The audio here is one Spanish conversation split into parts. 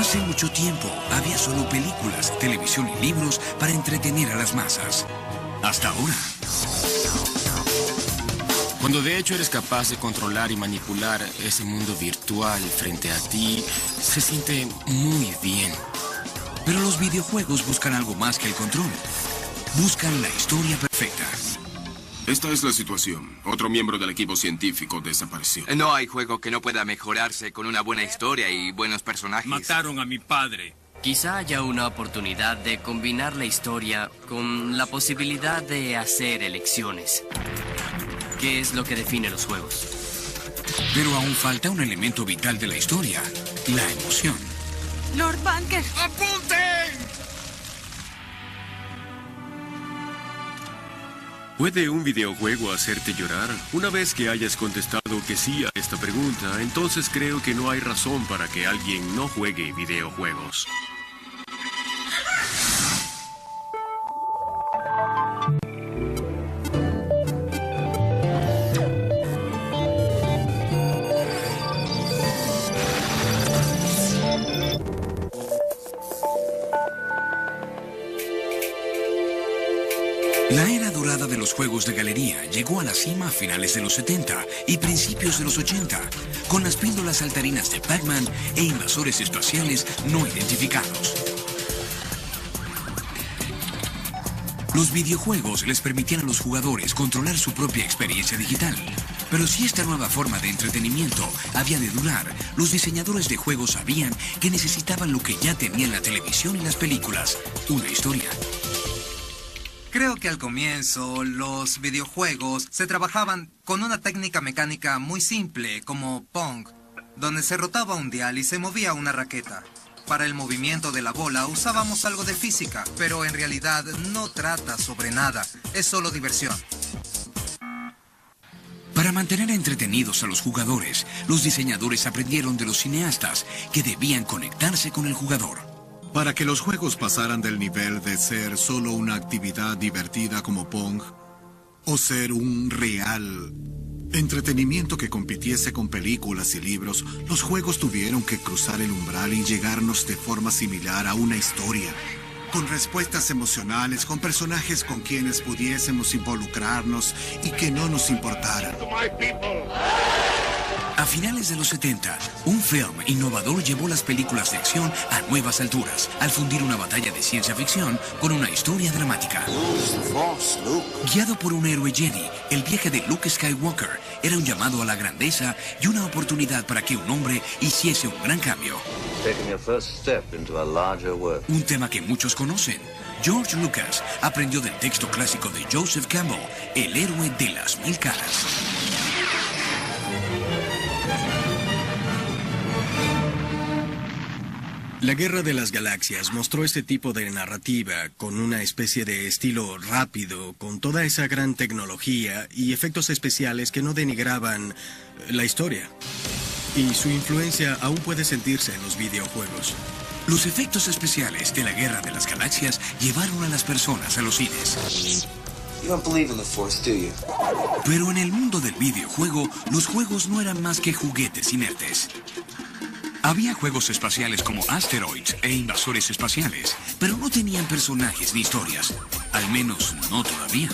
hace mucho tiempo había solo películas, televisión y libros para entretener a las masas. Hasta ahora. Cuando de hecho eres capaz de controlar y manipular ese mundo virtual frente a ti, se siente muy bien. Pero los videojuegos buscan algo más que el control. Buscan la historia perfecta. Esta es la situación. Otro miembro del equipo científico desapareció. No hay juego que no pueda mejorarse con una buena historia y buenos personajes. Mataron a mi padre. Quizá haya una oportunidad de combinar la historia con la posibilidad de hacer elecciones. ¿Qué es lo que define los juegos? Pero aún falta un elemento vital de la historia, la emoción. Lord Banker. ¡Apunten! ¿Puede un videojuego hacerte llorar? Una vez que hayas contestado que sí a esta pregunta, entonces creo que no hay razón para que alguien no juegue videojuegos. La era dorada de los juegos de galería llegó a la cima a finales de los 70 y principios de los 80, con las píldoras saltarinas de Pac-Man e invasores espaciales no identificados. Los videojuegos les permitían a los jugadores controlar su propia experiencia digital. Pero si esta nueva forma de entretenimiento había de durar, los diseñadores de juegos sabían que necesitaban lo que ya tenían la televisión y las películas, una historia. Creo que al comienzo los videojuegos se trabajaban con una técnica mecánica muy simple como Pong, donde se rotaba un dial y se movía una raqueta. Para el movimiento de la bola usábamos algo de física, pero en realidad no trata sobre nada, es solo diversión. Para mantener entretenidos a los jugadores, los diseñadores aprendieron de los cineastas que debían conectarse con el jugador. Para que los juegos pasaran del nivel de ser solo una actividad divertida como Pong, o ser un real entretenimiento que compitiese con películas y libros, los juegos tuvieron que cruzar el umbral y llegarnos de forma similar a una historia, con respuestas emocionales, con personajes con quienes pudiésemos involucrarnos y que no nos importaran. A finales de los 70, un film innovador llevó las películas de acción a nuevas alturas, al fundir una batalla de ciencia ficción con una historia dramática. Guiado por un héroe Jedi, el viaje de Luke Skywalker era un llamado a la grandeza y una oportunidad para que un hombre hiciese un gran cambio. Un tema que muchos conocen. George Lucas aprendió del texto clásico de Joseph Campbell, El héroe de las mil caras. La Guerra de las Galaxias mostró este tipo de narrativa con una especie de estilo rápido, con toda esa gran tecnología y efectos especiales que no denigraban la historia. Y su influencia aún puede sentirse en los videojuegos. Los efectos especiales de la Guerra de las Galaxias llevaron a las personas a los cines. Pero en el mundo del videojuego, los juegos no eran más que juguetes inertes. Había juegos espaciales como Asteroids e Invasores Espaciales, pero no tenían personajes ni historias. Al menos no todavía.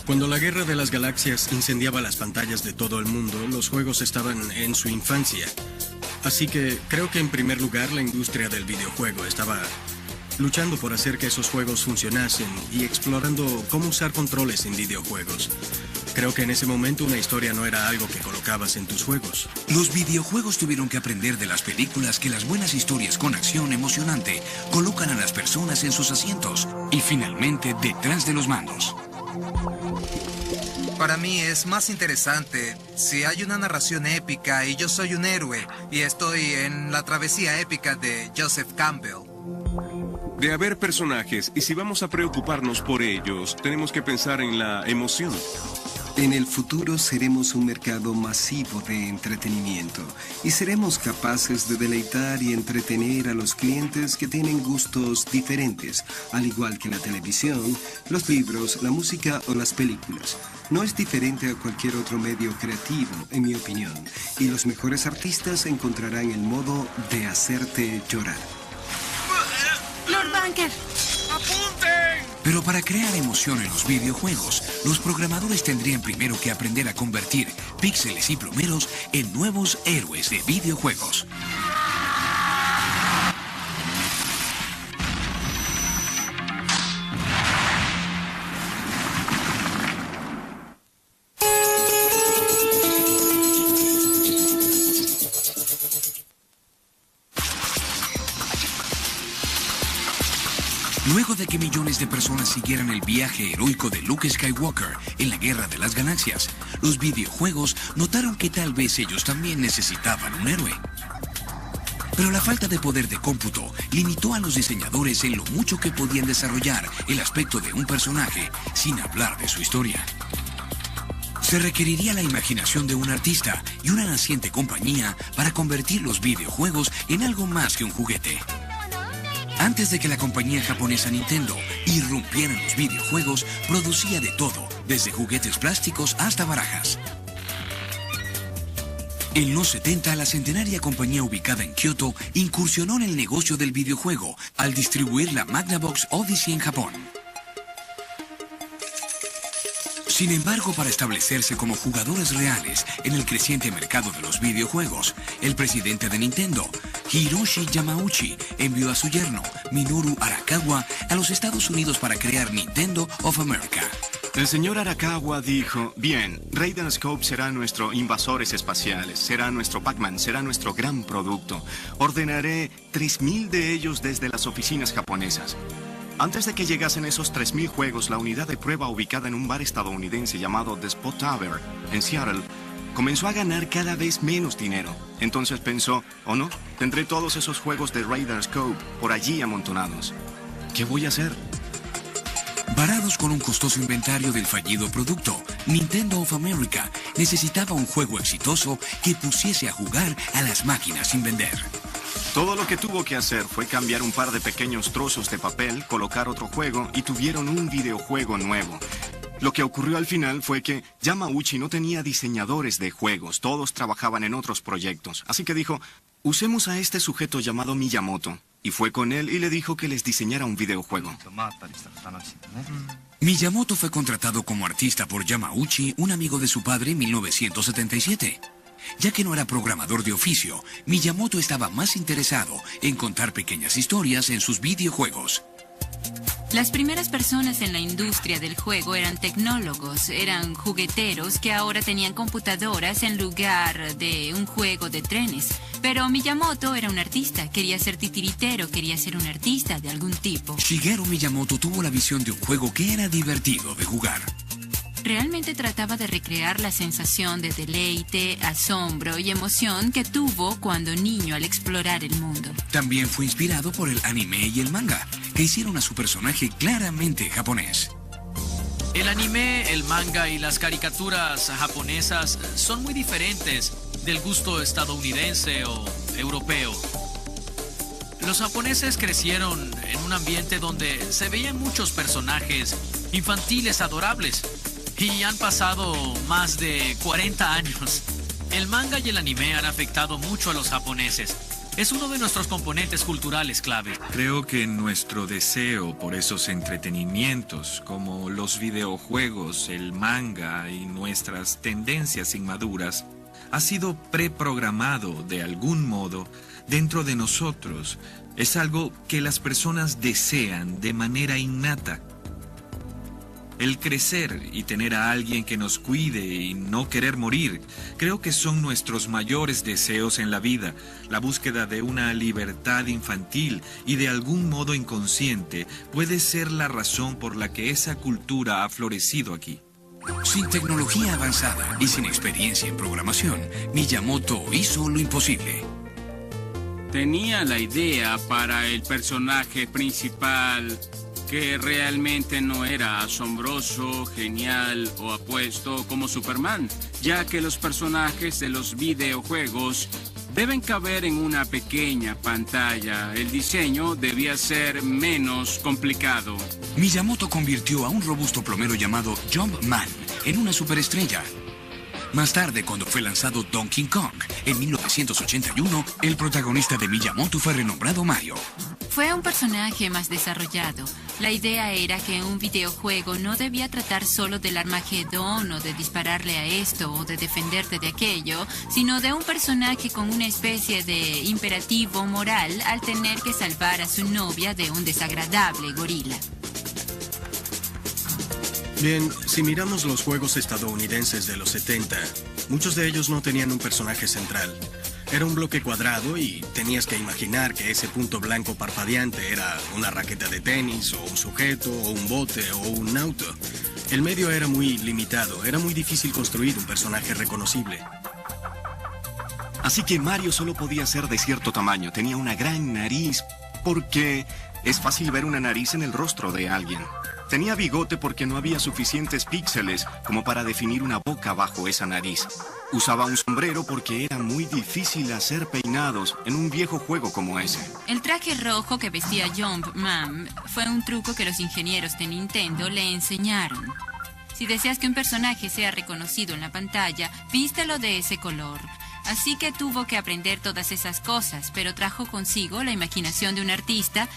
Cuando la Guerra de las Galaxias incendiaba las pantallas de todo el mundo, los juegos estaban en su infancia. Así que creo que en primer lugar la industria del videojuego estaba luchando por hacer que esos juegos funcionasen y explorando cómo usar controles en videojuegos. Creo que en ese momento una historia no era algo que colocabas en tus juegos. Los videojuegos tuvieron que aprender de las películas que las buenas historias con acción emocionante colocan a las personas en sus asientos y finalmente detrás de los mandos. Para mí es más interesante si hay una narración épica y yo soy un héroe y estoy en la travesía épica de Joseph Campbell. De haber personajes, y si vamos a preocuparnos por ellos, tenemos que pensar en la emoción. En el futuro seremos un mercado masivo de entretenimiento y seremos capaces de deleitar y entretener a los clientes que tienen gustos diferentes, al igual que la televisión, los libros, la música o las películas. No es diferente a cualquier otro medio creativo, en mi opinión, y los mejores artistas encontrarán el modo de hacerte llorar. Lord Banker. Pero para crear emoción en los videojuegos, los programadores tendrían primero que aprender a convertir píxeles y plomeros en nuevos héroes de videojuegos. Luego de que millones de personas siguieran el viaje heroico de Luke Skywalker en la Guerra de las Galaxias, los videojuegos notaron que tal vez ellos también necesitaban un héroe. Pero la falta de poder de cómputo limitó a los diseñadores en lo mucho que podían desarrollar el aspecto de un personaje sin hablar de su historia. Se requeriría la imaginación de un artista y una naciente compañía para convertir los videojuegos en algo más que un juguete. Antes de que la compañía japonesa Nintendo irrumpiera en los videojuegos, producía de todo, desde juguetes plásticos hasta barajas. En los 70, la centenaria compañía ubicada en Kioto incursionó en el negocio del videojuego al distribuir la Magnavox Odyssey en Japón. Sin embargo, para establecerse como jugadores reales en el creciente mercado de los videojuegos, el presidente de Nintendo, Hiroshi Yamauchi, envió a su yerno, Minoru Arakawa, a los Estados Unidos para crear Nintendo of America. El señor Arakawa dijo, bien, Raiden Scope será nuestro invasores espaciales, será nuestro Pac-Man, será nuestro gran producto. Ordenaré 3.000 de ellos desde las oficinas japonesas. Antes de que llegasen esos 3.000 juegos, la unidad de prueba ubicada en un bar estadounidense llamado The Spot Tower, en Seattle, comenzó a ganar cada vez menos dinero. Entonces pensó, ¿o no? Tendré todos esos juegos de Raiden Scope por allí amontonados. ¿Qué voy a hacer? Varados con un costoso inventario del fallido producto, Nintendo of America necesitaba un juego exitoso que pusiese a jugar a las máquinas sin vender. Todo lo que tuvo que hacer fue cambiar un par de pequeños trozos de papel, colocar otro juego y tuvieron un videojuego nuevo. Lo que ocurrió al final fue que Yamauchi no tenía diseñadores de juegos, todos trabajaban en otros proyectos. Así que dijo, usemos a este sujeto llamado Miyamoto. Y fue con él y le dijo que les diseñara un videojuego. Miyamoto fue contratado como artista por Yamauchi, un amigo de su padre, en 1977. Ya que no era programador de oficio, Miyamoto estaba más interesado en contar pequeñas historias en sus videojuegos. Las primeras personas en la industria del juego eran tecnólogos, eran jugueteros que ahora tenían computadoras en lugar de un juego de trenes. Pero Miyamoto era un artista, quería ser titiritero, quería ser un artista de algún tipo. Shigeru Miyamoto tuvo la visión de un juego que era divertido de jugar. Realmente trataba de recrear la sensación de deleite, asombro y emoción que tuvo cuando niño al explorar el mundo. También fue inspirado por el anime y el manga, que hicieron a su personaje claramente japonés. El anime, el manga y las caricaturas japonesas son muy diferentes del gusto estadounidense o europeo. Los japoneses crecieron en un ambiente donde se veían muchos personajes infantiles adorables. Y han pasado más de 40 años. El manga y el anime han afectado mucho a los japoneses. Es uno de nuestros componentes culturales clave. Creo que nuestro deseo por esos entretenimientos, como los videojuegos, el manga y nuestras tendencias inmaduras, ha sido preprogramado de algún modo dentro de nosotros. Es algo que las personas desean de manera innata. El crecer y tener a alguien que nos cuide y no querer morir, creo que son nuestros mayores deseos en la vida. La búsqueda de una libertad infantil y de algún modo inconsciente puede ser la razón por la que esa cultura ha florecido aquí. Sin tecnología avanzada y sin experiencia en programación, Miyamoto hizo lo imposible. Tenía la idea para el personaje principal que realmente no era asombroso, genial o apuesto como Superman, ya que los personajes de los videojuegos deben caber en una pequeña pantalla. El diseño debía ser menos complicado. Miyamoto convirtió a un robusto plomero llamado Jumpman en una superestrella. Más tarde, cuando fue lanzado Donkey Kong, en 1981, el protagonista de Miyamoto fue renombrado Mario. Fue un personaje más desarrollado. La idea era que un videojuego no debía tratar solo del Armagedón o de dispararle a esto o de defenderte de aquello, sino de un personaje con una especie de imperativo moral al tener que salvar a su novia de un desagradable gorila. Bien, si miramos los juegos estadounidenses de los 70, muchos de ellos no tenían un personaje central. Era un bloque cuadrado y tenías que imaginar que ese punto blanco parpadeante era una raqueta de tenis, o un sujeto, o un bote, o un auto. El medio era muy limitado, era muy difícil construir un personaje reconocible. Así que Mario solo podía ser de cierto tamaño, tenía una gran nariz, porque es fácil ver una nariz en el rostro de alguien. Tenía bigote porque no había suficientes píxeles como para definir una boca bajo esa nariz. Usaba un sombrero porque era muy difícil hacer peinados en un viejo juego como ese. El traje rojo que vestía Jumpman fue un truco que los ingenieros de Nintendo le enseñaron. Si deseas que un personaje sea reconocido en la pantalla, vístelo de ese color. Así que tuvo que aprender todas esas cosas, pero trajo consigo la imaginación de un artista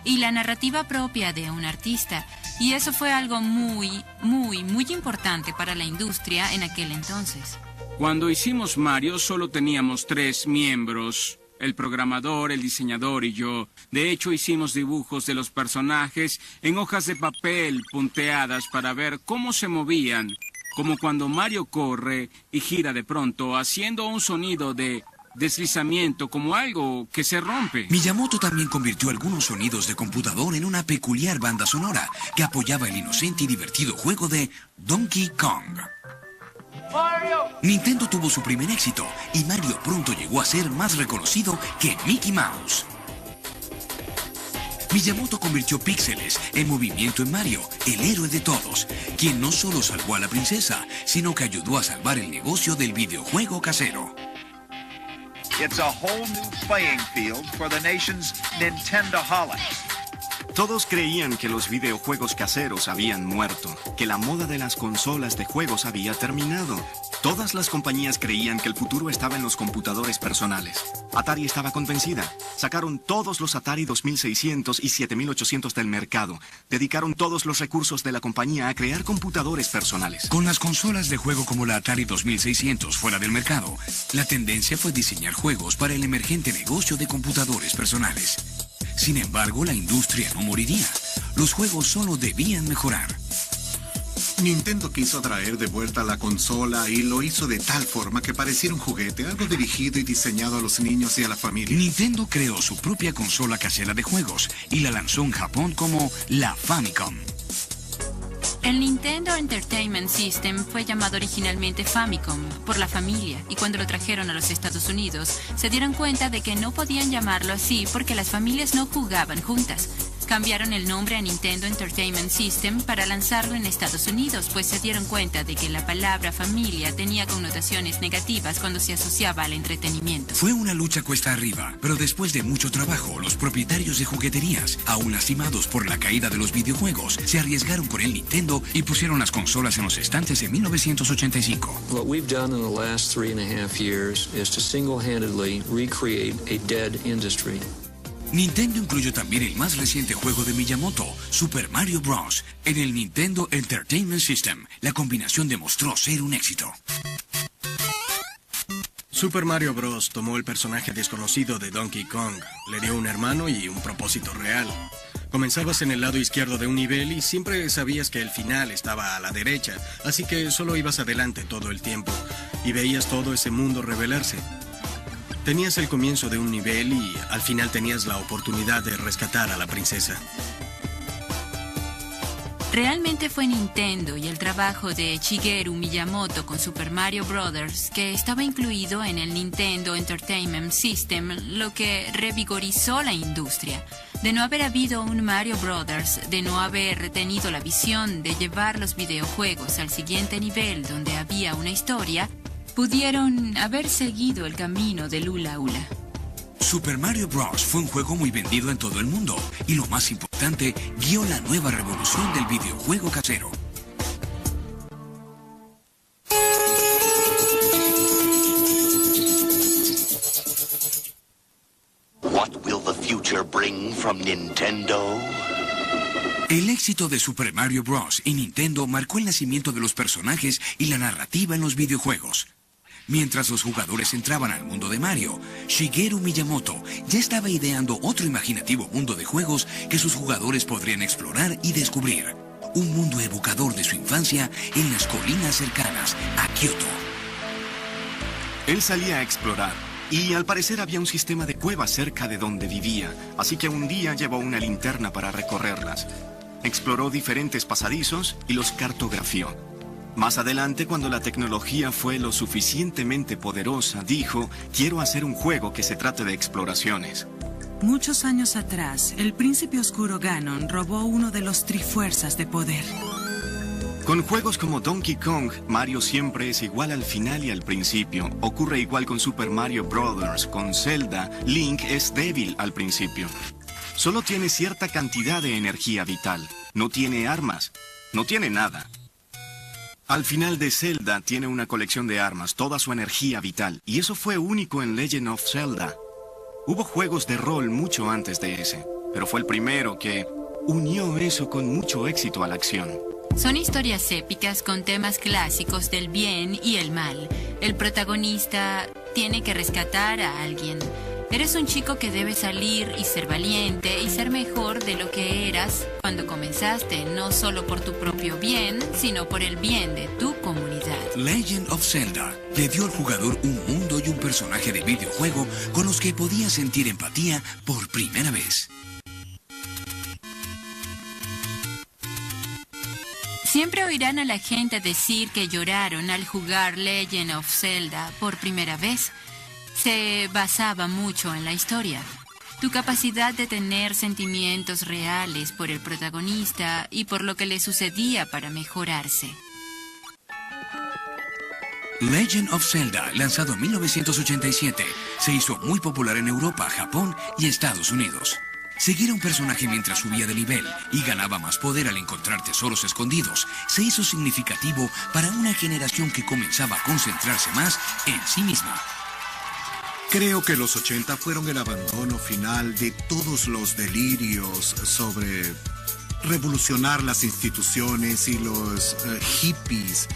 y la narrativa propia de un artista. Y eso fue algo muy importante para la industria en aquel entonces. Cuando hicimos Mario solo teníamos 3 miembros, el programador, el diseñador y yo. De hecho, hicimos dibujos de los personajes en hojas de papel punteadas para ver cómo se movían, como cuando Mario corre y gira de pronto, haciendo un sonido de deslizamiento, como algo que se rompe. Miyamoto también convirtió algunos sonidos de computador en una peculiar banda sonora que apoyaba el inocente y divertido juego de Donkey Kong. Nintendo tuvo su primer éxito y Mario pronto llegó a ser más reconocido que Mickey Mouse. Miyamoto convirtió píxeles en movimiento en Mario, el héroe de todos, quien no solo salvó a la princesa, sino que ayudó a salvar el negocio del videojuego casero. It's a whole new playing field for the nation's Nintendoholics. Todos creían que los videojuegos caseros habían muerto, que la moda de las consolas de juegos había terminado. Todas las compañías creían que el futuro estaba en los computadores personales. Atari estaba convencida. Sacaron todos los Atari 2600 y 7800 del mercado. Dedicaron todos los recursos de la compañía a crear computadores personales. Con las consolas de juego como la Atari 2600 fuera del mercado, la tendencia fue diseñar juegos para el emergente negocio de computadores personales. Sin embargo, la industria no moriría. Los juegos solo debían mejorar. Nintendo quiso traer de vuelta la consola y lo hizo de tal forma que pareciera un juguete, algo dirigido y diseñado a los niños y a la familia. Nintendo creó su propia consola casera de juegos y la lanzó en Japón como la Famicom. El Nintendo Entertainment System fue llamado originalmente Famicom por la familia, y cuando lo trajeron a los Estados Unidos se dieron cuenta de que no podían llamarlo así porque las familias no jugaban juntas. Cambiaron el nombre a Nintendo Entertainment System para lanzarlo en Estados Unidos, pues se dieron cuenta de que la palabra familia tenía connotaciones negativas cuando se asociaba al entretenimiento. Fue una lucha cuesta arriba, pero después de mucho trabajo, los propietarios de jugueterías, aún lastimados por la caída de los videojuegos, se arriesgaron con el Nintendo y pusieron las consolas en los estantes en 1985. What we've done in the last 3.5 years is to single-handedly recreate a dead industry. Nintendo incluyó también el más reciente juego de Miyamoto, Super Mario Bros., en el Nintendo Entertainment System. La combinación demostró ser un éxito. Super Mario Bros. Tomó el personaje desconocido de Donkey Kong, le dio un hermano y un propósito real. Comenzabas en el lado izquierdo de un nivel y siempre sabías que el final estaba a la derecha, así que solo ibas adelante todo el tiempo y veías todo ese mundo revelarse. Tenías el comienzo de un nivel y al final tenías la oportunidad de rescatar a la princesa. Realmente fue Nintendo y el trabajo de Shigeru Miyamoto con Super Mario Bros., que estaba incluido en el Nintendo Entertainment System, lo que revigorizó la industria. De no haber habido un Mario Brothers, de no haber tenido la visión de llevar los videojuegos al siguiente nivel donde había una historia, pudieron haber seguido el camino del hula hula. Super Mario Bros. Fue un juego muy vendido en todo el mundo y lo más importante, guió la nueva revolución del videojuego casero. What will the future bring from Nintendo? El éxito de Super Mario Bros. Y Nintendo marcó el nacimiento de los personajes y la narrativa en los videojuegos. Mientras los jugadores entraban al mundo de Mario, Shigeru Miyamoto ya estaba ideando otro imaginativo mundo de juegos que sus jugadores podrían explorar y descubrir. Un mundo evocador de su infancia en las colinas cercanas a Kioto. Él salía a explorar, y al parecer había un sistema de cuevas cerca de donde vivía, así que un día llevó una linterna para recorrerlas. Exploró diferentes pasadizos y los cartografió. Más adelante, cuando la tecnología fue lo suficientemente poderosa, dijo, quiero hacer un juego que se trate de exploraciones. Muchos años atrás, el príncipe oscuro Ganon robó uno de los trifuerzas de poder. Con juegos como Donkey Kong, Mario siempre es igual al final y al principio. Ocurre igual con Super Mario Bros. Con Zelda, Link es débil al principio. Solo tiene cierta cantidad de energía vital. No tiene armas. No tiene nada. Al final de Zelda tiene una colección de armas, toda su energía vital. Y eso fue único en Legend of Zelda. Hubo juegos de rol mucho antes de ese, pero fue el primero que unió eso con mucho éxito a la acción. Son historias épicas con temas clásicos del bien y el mal. El protagonista tiene que rescatar a alguien. Eres un chico que debe salir y ser valiente y ser mejor de lo que eras cuando comenzaste, no solo por tu propio bien, sino por el bien de tu comunidad. Legend of Zelda le dio al jugador un mundo y un personaje de videojuego con los que podía sentir empatía por primera vez. Siempre oirán a la gente decir que lloraron al jugar Legend of Zelda por primera vez. Se basaba mucho en la historia. Tu capacidad de tener sentimientos reales por el protagonista y por lo que le sucedía para mejorarse. Legend of Zelda, lanzado en 1987, se hizo muy popular en Europa, Japón y Estados Unidos. Seguir a un personaje mientras subía de nivel y ganaba más poder al encontrar tesoros escondidos se hizo significativo para una generación que comenzaba a concentrarse más en sí misma. Creo que los 80 fueron el abandono final de todos los delirios sobre revolucionar las instituciones y los hippies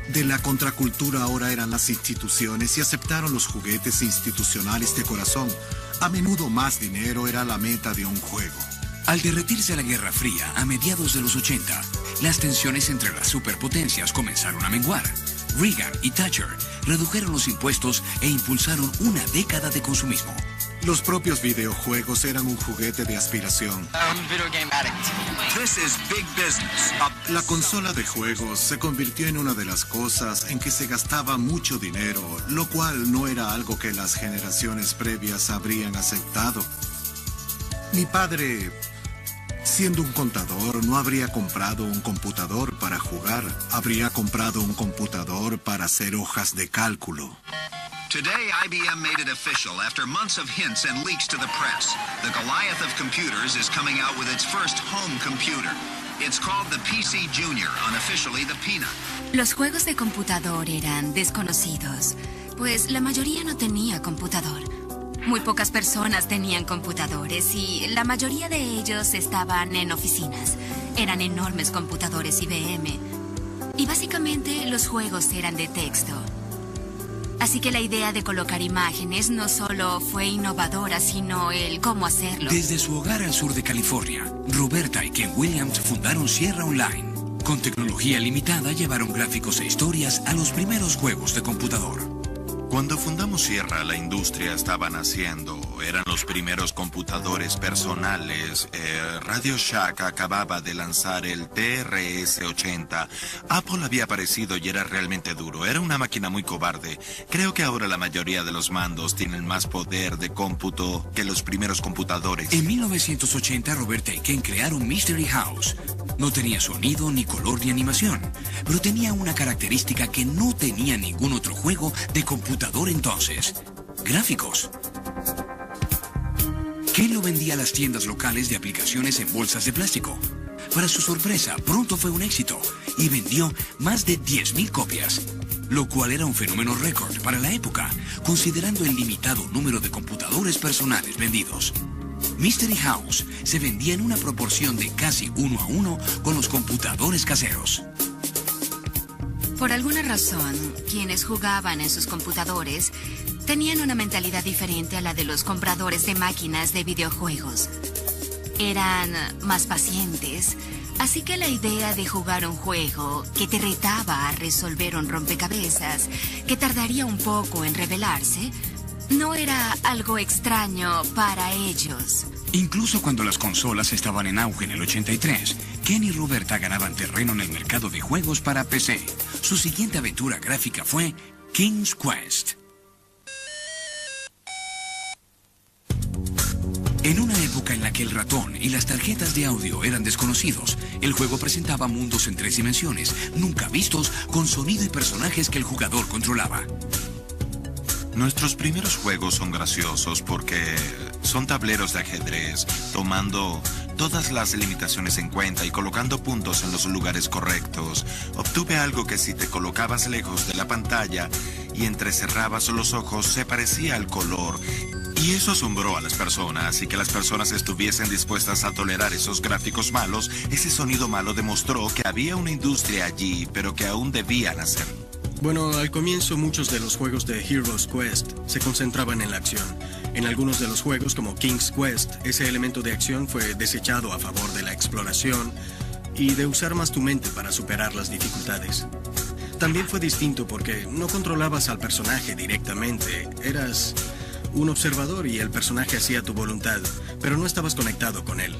de la contracultura ahora eran las instituciones y aceptaron los juguetes institucionales de corazón. A menudo más dinero era la meta de un juego. Al derretirse la Guerra Fría a mediados de los 80, las tensiones entre las superpotencias comenzaron a menguar. Reagan y Thatcher redujeron los impuestos e impulsaron una década de consumismo. Los propios videojuegos eran un juguete de aspiración. La consola de juegos se convirtió en una de las cosas en que se gastaba mucho dinero, lo cual no era algo que las generaciones previas habrían aceptado. Mi padre, siendo un contador, no habría comprado un computador para jugar, habría comprado un computador para hacer hojas de cálculo. Today, IBM made it official after months of hints and leaks to the press. The Goliath of computers is coming out with its first home computer. It's called the PC Junior, unofficially the Peanut. Los juegos de computador eran desconocidos, pues la mayoría no tenía computador. Muy pocas personas tenían computadores y la mayoría de ellos estaban en oficinas. Eran enormes computadores IBM. Y básicamente los juegos eran de texto. Así que la idea de colocar imágenes no solo fue innovadora, sino el cómo hacerlo. Desde su hogar al sur de California, Roberta y Ken Williams fundaron Sierra Online. Con tecnología limitada llevaron gráficos e historias a los primeros juegos de computador. Cuando fundamos Sierra, la industria estaba naciendo. Eran los primeros computadores personales. Radio Shack acababa de lanzar el TRS-80. Apple había aparecido y era realmente duro. Era una máquina muy cobarde. Creo que ahora la mayoría de los mandos tienen más poder de cómputo que los primeros computadores. En 1980, Robert Aiken crearon Mystery House. No tenía sonido, ni color, ni animación, pero tenía una característica que no tenía ningún otro juego de computador entonces: gráficos. Ken lo vendía a las tiendas locales de aplicaciones en bolsas de plástico. Para su sorpresa, pronto fue un éxito y vendió más de 10,000 copias, lo cual era un fenómeno récord para la época, considerando el limitado número de computadores personales vendidos. Mystery House se vendía en una proporción de casi 1 a 1 con los computadores caseros. Por alguna razón, quienes jugaban en sus computadores tenían una mentalidad diferente a la de los compradores de máquinas de videojuegos. Eran más pacientes, así que la idea de jugar un juego que te retaba a resolver un rompecabezas, que tardaría un poco en revelarse, no era algo extraño para ellos. Incluso cuando las consolas estaban en auge en el 83, Ken y Roberta ganaban terreno en el mercado de juegos para PC. Su siguiente aventura gráfica fue King's Quest. En una época en la que el ratón y las tarjetas de audio eran desconocidos, el juego presentaba mundos en 3 dimensiones, nunca vistos, con sonido y personajes que el jugador controlaba. Nuestros primeros juegos son graciosos porque son tableros de ajedrez, tomando todas las limitaciones en cuenta y colocando puntos en los lugares correctos. Obtuve algo que si te colocabas lejos de la pantalla y entrecerrabas los ojos se parecía al color. Y eso asombró a las personas, y que las personas estuviesen dispuestas a tolerar esos gráficos malos. Ese sonido malo demostró que había una industria allí, pero que aún debían hacer. Bueno, al comienzo muchos de los juegos de Heroes Quest se concentraban en la acción. En algunos de los juegos, como King's Quest, ese elemento de acción fue desechado a favor de la exploración y de usar más tu mente para superar las dificultades. También fue distinto porque no controlabas al personaje directamente, eras un observador y el personaje hacía tu voluntad, pero no estabas conectado con él.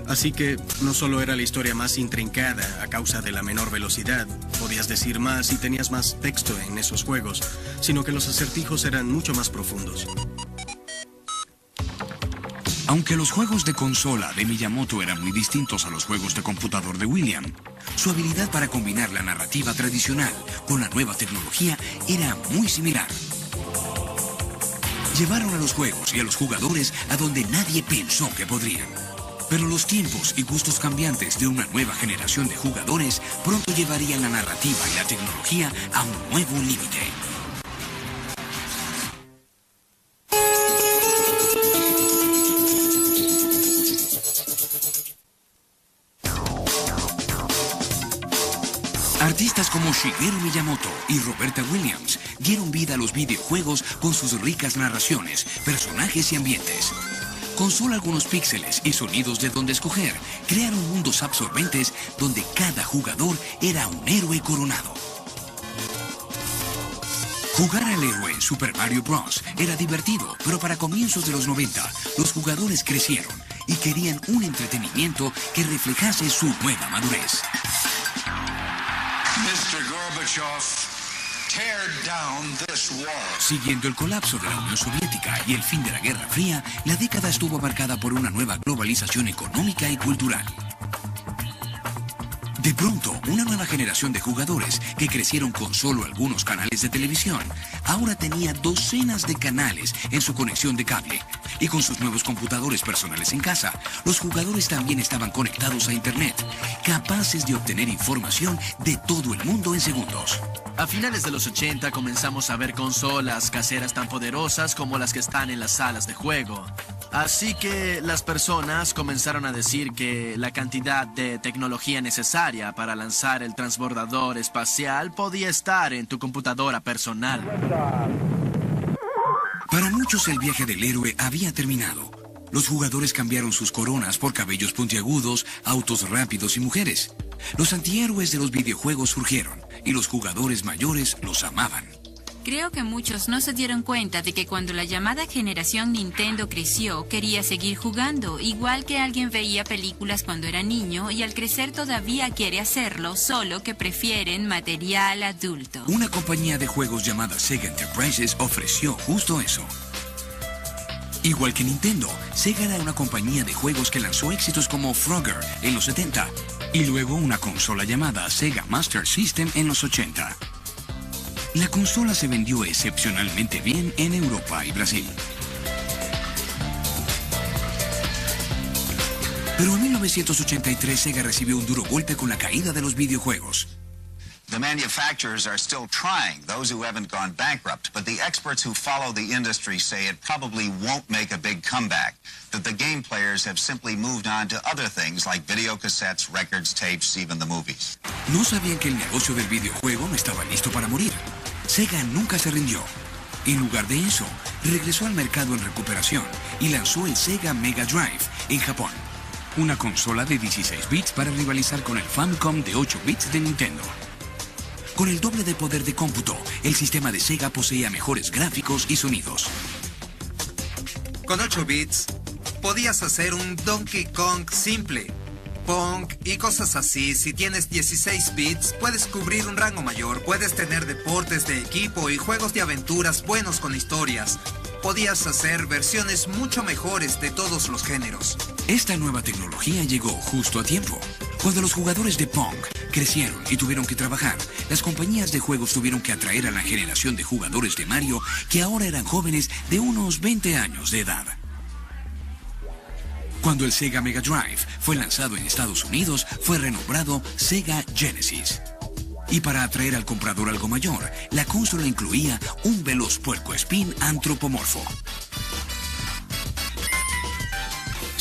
Así que no solo era la historia más intrincada a causa de la menor velocidad, podías decir más y tenías más texto en esos juegos, sino que los acertijos eran mucho más profundos. Aunque los juegos de consola de Miyamoto eran muy distintos a los juegos de computador de William, su habilidad para combinar la narrativa tradicional con la nueva tecnología era muy similar. Llevaron a los juegos y a los jugadores a donde nadie pensó que podrían. Pero los tiempos y gustos cambiantes de una nueva generación de jugadores pronto llevarían la narrativa y la tecnología a un nuevo límite. Artistas como Shigeru Miyamoto y Roberta Williams dieron vida a los videojuegos con sus ricas narraciones, personajes y ambientes. Con solo algunos píxeles y sonidos de donde escoger, crearon mundos absorbentes donde cada jugador era un héroe coronado. Jugar al héroe en Super Mario Bros. Era divertido, pero para comienzos de los 90, los jugadores crecieron y querían un entretenimiento que reflejase su nueva madurez. Mr. Gorbachev, tear down this wall. Siguiendo el colapso de la Unión Soviética y el fin de la Guerra Fría, la década estuvo marcada por una nueva globalización económica y cultural. De pronto, una nueva generación de jugadores que crecieron con solo algunos canales de televisión, ahora tenía docenas de canales en su conexión de cable. Y con sus nuevos computadores personales en casa, los jugadores también estaban conectados a Internet, capaces de obtener información de todo el mundo en segundos. A finales de los 80 comenzamos a ver consolas caseras tan poderosas como las que están en las salas de juego. Así que las personas comenzaron a decir que la cantidad de tecnología necesaria para lanzar el transbordador espacial podía estar en tu computadora personal. Para muchos el viaje del héroe había terminado. Los jugadores cambiaron sus coronas por cabellos puntiagudos, autos rápidos y mujeres. Los antihéroes de los videojuegos surgieron y los jugadores mayores los amaban. Creo que muchos no se dieron cuenta de que cuando la llamada generación Nintendo creció, quería seguir jugando, igual que alguien veía películas cuando era niño y al crecer todavía quiere hacerlo, solo que prefieren material adulto. Una compañía de juegos llamada Sega Enterprises ofreció justo eso. Igual que Nintendo, Sega era una compañía de juegos que lanzó éxitos como Frogger en los 70 y luego una consola llamada Sega Master System en los 80. La consola se vendió excepcionalmente bien en Europa y Brasil. Pero en 1983 Sega recibió un duro golpe con la caída de los videojuegos. The manufacturers are still trying, those who haven't gone bankrupt, but the experts who follow the industry say it probably won't make a big comeback, that the game players have simply moved on to other things like video cassettes, records, tapes, even the movies. No sabían que el negocio del videojuego no estaba listo para morir. Sega nunca se rindió. En lugar de eso, regresó al mercado en recuperación y lanzó el Sega Mega Drive en Japón. Una consola de 16 bits para rivalizar con el Famicom de 8 bits de Nintendo. Con el doble de poder de cómputo, el sistema de Sega poseía mejores gráficos y sonidos. Con 8 bits, podías hacer un Donkey Kong simple, Pong y cosas así. Si tienes 16 bits, puedes cubrir un rango mayor, puedes tener deportes de equipo y juegos de aventuras buenos con historias. Podías hacer versiones mucho mejores de todos los géneros. Esta nueva tecnología llegó justo a tiempo. Cuando los jugadores de Pong crecieron y tuvieron que trabajar, las compañías de juegos tuvieron que atraer a la generación de jugadores de Mario que ahora eran jóvenes de unos 20 años de edad. Cuando el Sega Mega Drive fue lanzado en Estados Unidos, fue renombrado Sega Genesis. Y para atraer al comprador algo mayor, la consola incluía un veloz puercoespín antropomorfo.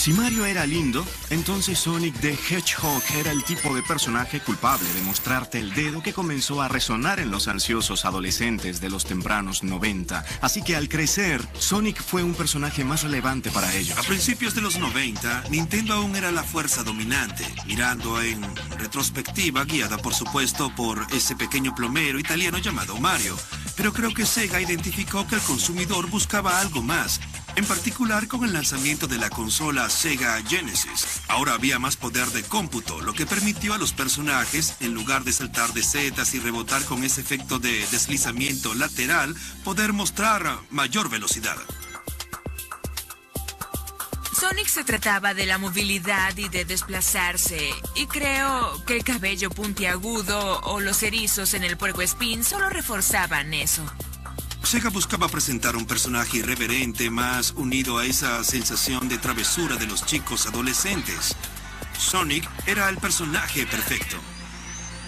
Si Mario era lindo, entonces Sonic the Hedgehog era el tipo de personaje culpable de mostrarte el dedo que comenzó a resonar en los ansiosos adolescentes de los tempranos 90. Así que al crecer, Sonic fue un personaje más relevante para ellos. A principios de los 90, Nintendo aún era la fuerza dominante, mirando en retrospectiva, guiada por supuesto por ese pequeño plomero italiano llamado Mario. Pero creo que Sega identificó que el consumidor buscaba algo más, en particular con el lanzamiento de la consola Sega Genesis. Ahora había más poder de cómputo, lo que permitió a los personajes, en lugar de saltar de setas y rebotar con ese efecto de deslizamiento lateral, poder mostrar mayor velocidad. Sonic se trataba de la movilidad y de desplazarse, y creo que el cabello puntiagudo o los erizos en el puercoespín solo reforzaban eso. Sega buscaba presentar un personaje irreverente más unido a esa sensación de travesura de los chicos adolescentes. Sonic era el personaje perfecto.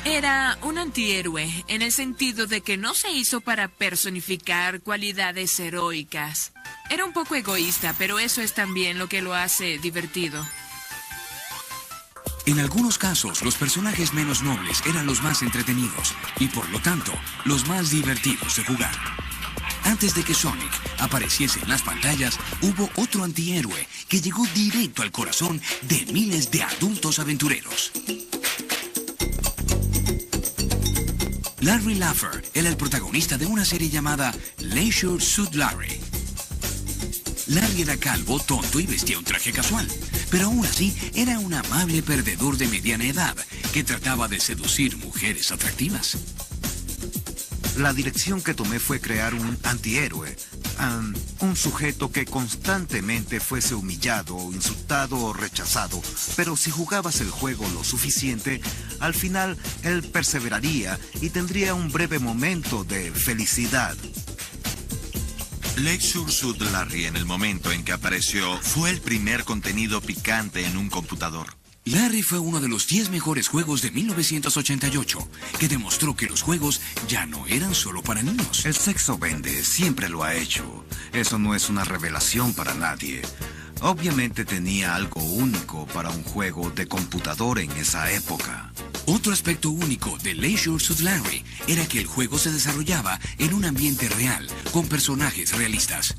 Era un antihéroe, en el sentido de que no se hizo para personificar cualidades heroicas. Era un poco egoísta, pero eso es también lo que lo hace divertido. En algunos casos, los personajes menos nobles eran los más entretenidos y, por lo tanto, los más divertidos de jugar. Antes de que Sonic apareciese en las pantallas, hubo otro antihéroe que llegó directo al corazón de miles de adultos aventureros. Larry Laffer era el protagonista de una serie llamada Leisure Suit Larry. Larry era calvo, tonto y vestía un traje casual, pero aún así era un amable perdedor de mediana edad que trataba de seducir mujeres atractivas. La dirección que tomé fue crear un antihéroe, un sujeto que constantemente fuese humillado, insultado o rechazado, pero si jugabas el juego lo suficiente, al final él perseveraría y tendría un breve momento de felicidad. Leisure Suit Larry, en el momento en que apareció, fue el primer contenido picante en un computador. Larry fue uno de los 10 mejores juegos de 1988, que demostró que los juegos ya no eran solo para niños. El sexo vende, siempre lo ha hecho. Eso no es una revelación para nadie. Obviamente tenía algo único para un juego de computador en esa época. Otro aspecto único de Leisure Suit Larry era que el juego se desarrollaba en un ambiente real, con personajes realistas.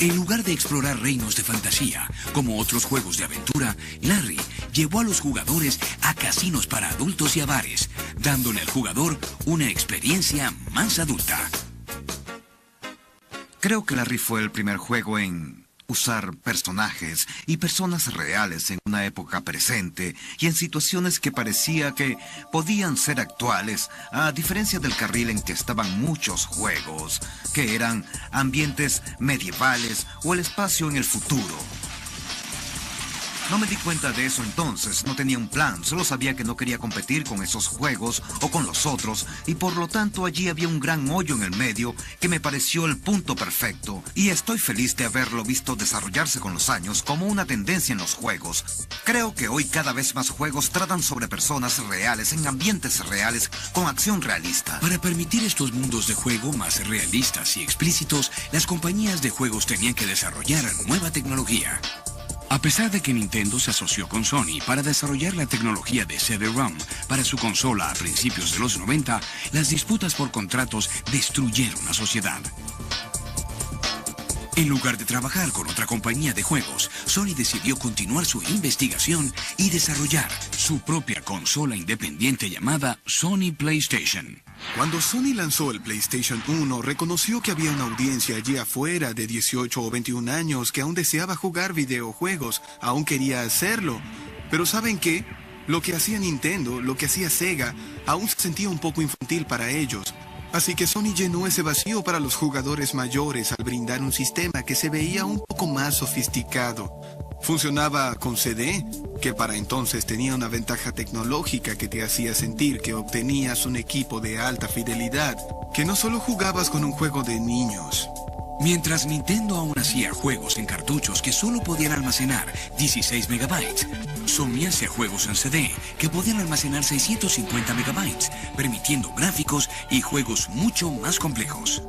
En lugar de explorar reinos de fantasía, como otros juegos de aventura, Larry llevó a los jugadores a casinos para adultos y a bares, dándole al jugador una experiencia más adulta. Creo que Larry fue el primer juego en usar personajes y personas reales en una época presente y en situaciones que parecía que podían ser actuales, a diferencia del carril en que estaban muchos juegos, que eran ambientes medievales o el espacio en el futuro. No me di cuenta de eso entonces, no tenía un plan, solo sabía que no quería competir con esos juegos o con los otros, y por lo tanto allí había un gran hoyo en el medio que me pareció el punto perfecto, y estoy feliz de haberlo visto desarrollarse con los años como una tendencia en los juegos. Creo que hoy cada vez más juegos tratan sobre personas reales, en ambientes reales, con acción realista. Para permitir estos mundos de juego más realistas y explícitos, las compañías de juegos tenían que desarrollar nueva tecnología. A pesar de que Nintendo se asoció con Sony para desarrollar la tecnología de CD-ROM para su consola a principios de los 90, las disputas por contratos destruyeron la sociedad. En lugar de trabajar con otra compañía de juegos, Sony decidió continuar su investigación y desarrollar su propia consola independiente llamada Sony PlayStation. Cuando Sony lanzó el PlayStation 1, reconoció que había una audiencia allí afuera de 18 o 21 años que aún deseaba jugar videojuegos, aún quería hacerlo. Pero ¿saben qué? Lo que hacía Nintendo, lo que hacía Sega, aún se sentía un poco infantil para ellos. Así que Sony llenó ese vacío para los jugadores mayores al brindar un sistema que se veía un poco más sofisticado. Funcionaba con CD, que para entonces tenía una ventaja tecnológica que te hacía sentir que obtenías un equipo de alta fidelidad, que no solo jugabas con un juego de niños. Mientras Nintendo aún hacía juegos en cartuchos que solo podían almacenar 16 megabytes, Sony hacía juegos en CD que podían almacenar 650 megabytes, permitiendo gráficos y juegos mucho más complejos.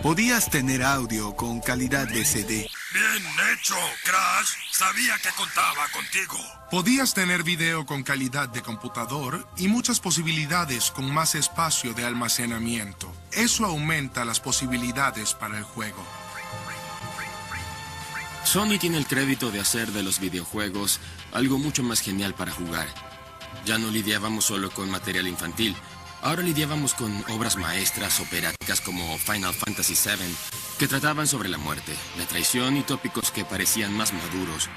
Podías tener audio con calidad de CD. Bien hecho, Crash. Sabía que contaba contigo. Podías tener video con calidad de computador y muchas posibilidades con más espacio de almacenamiento. Eso aumenta las posibilidades para el juego. Sony tiene el crédito de hacer de los videojuegos algo mucho más genial para jugar. Ya no lidiábamos solo con material infantil. Ahora lidiábamos con obras maestras operáticas como Final Fantasy VII, que trataban sobre la muerte, la traición y tópicos que parecían más maduros.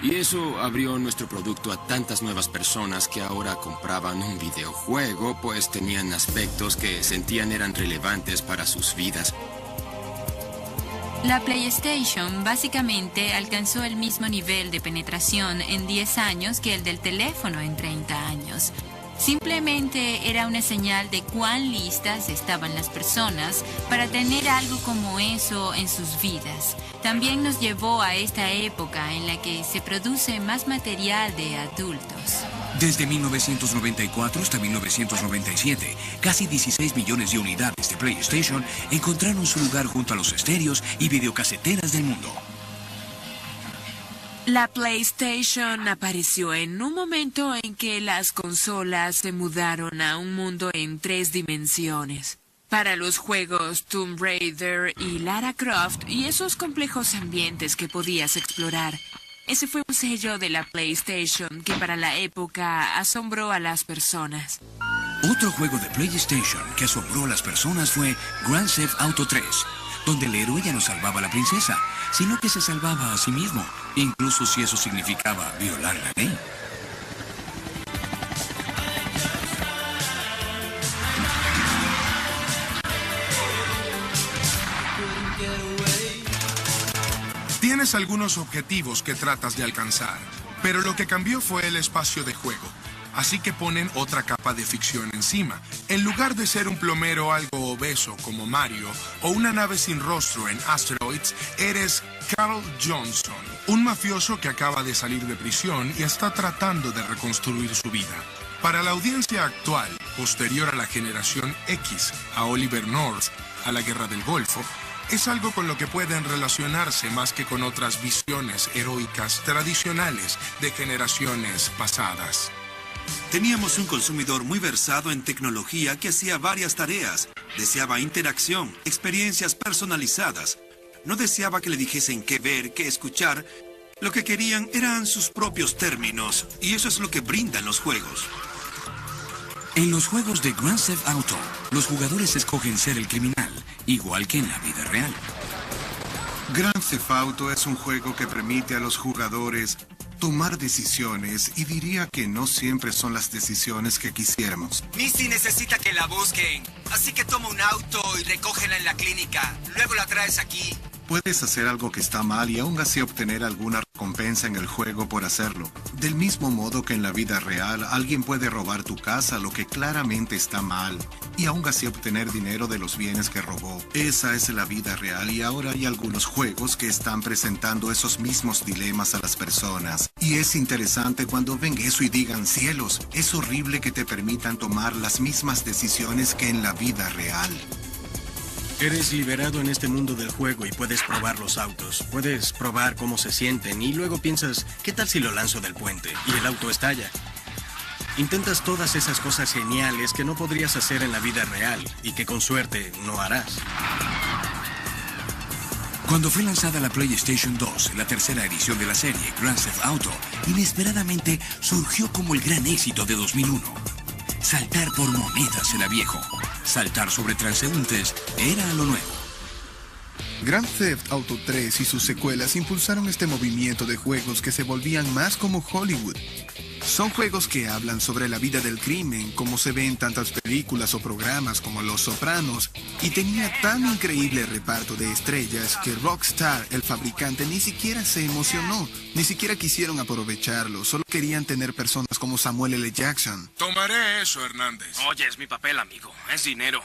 Y eso abrió nuestro producto a tantas nuevas personas que ahora compraban un videojuego, pues tenían aspectos que sentían eran relevantes para sus vidas. La PlayStation básicamente alcanzó el mismo nivel de penetración en 10 años que el del teléfono en 30 años. Simplemente era una señal de cuán listas estaban las personas para tener algo como eso en sus vidas. También nos llevó a esta época en la que se produce más material de adultos. Desde 1994 hasta 1997, casi 16 millones de unidades de PlayStation encontraron su lugar junto a los estéreos y videocaseteras del mundo. La PlayStation apareció en un momento en que las consolas se mudaron a un mundo en 3 dimensiones. Para los juegos Tomb Raider y Lara Croft y esos complejos ambientes que podías explorar, ese fue un sello de la PlayStation que para la época asombró a las personas. Otro juego de PlayStation que asombró a las personas fue Grand Theft Auto 3, donde el héroe ya no salvaba a la princesa, sino que se salvaba a sí mismo, incluso si eso significaba violar la ley. Tienes algunos objetivos que tratas de alcanzar, pero lo que cambió fue el espacio de juego. Así que ponen otra capa de ficción encima. En lugar de ser un plomero algo obeso como Mario o una nave sin rostro en Asteroids, eres Carl Johnson, un mafioso que acaba de salir de prisión y está tratando de reconstruir su vida. Para la audiencia actual, posterior a la generación X, a Oliver North, a la Guerra del Golfo, es algo con lo que pueden relacionarse más que con otras visiones heroicas tradicionales de generaciones pasadas. Teníamos un consumidor muy versado en tecnología que hacía varias tareas. Deseaba interacción, experiencias personalizadas. No deseaba que le dijesen qué ver, qué escuchar. Lo que querían eran sus propios términos, y eso es lo que brindan los juegos. En los juegos de Grand Theft Auto, los jugadores escogen ser el criminal igual que en la vida real. Grand Theft Auto es un juego que permite a los jugadores tomar decisiones y diría que no siempre son las decisiones que quisiéramos. Misty necesita que la busquen, así que toma un auto y recógela en la clínica. Luego la traes aquí. Puedes hacer algo que está mal y aún así obtener alguna recompensa en el juego por hacerlo. Del mismo modo que en la vida real, alguien puede robar tu casa, lo que claramente está mal, y aún así obtener dinero de los bienes que robó. Esa es la vida real y ahora hay algunos juegos que están presentando esos mismos dilemas a las personas. Y es interesante cuando ven eso y digan, cielos, es horrible que te permitan tomar las mismas decisiones que en la vida real. Eres liberado en este mundo del juego y puedes probar los autos. Puedes probar cómo se sienten y luego piensas, ¿qué tal si lo lanzo del puente? Y el auto estalla. Intentas todas esas cosas geniales que no podrías hacer en la vida real y que con suerte no harás. Cuando fue lanzada la PlayStation 2, la tercera edición de la serie, Grand Theft Auto, inesperadamente surgió como el gran éxito de 2001. Saltar por monedas era viejo. Saltar sobre transeúntes era lo nuevo. Grand Theft Auto 3 y sus secuelas impulsaron este movimiento de juegos que se volvían más como Hollywood. Son juegos que hablan sobre la vida del crimen, como se ve en tantas películas o programas como Los Sopranos, y tenía tan increíble reparto de estrellas que Rockstar, el fabricante, ni siquiera se emocionó, ni siquiera quisieron aprovecharlo, solo querían tener personas como Samuel L. Jackson. Tomaré eso, Hernández. Oye, es mi papel, amigo. Es dinero.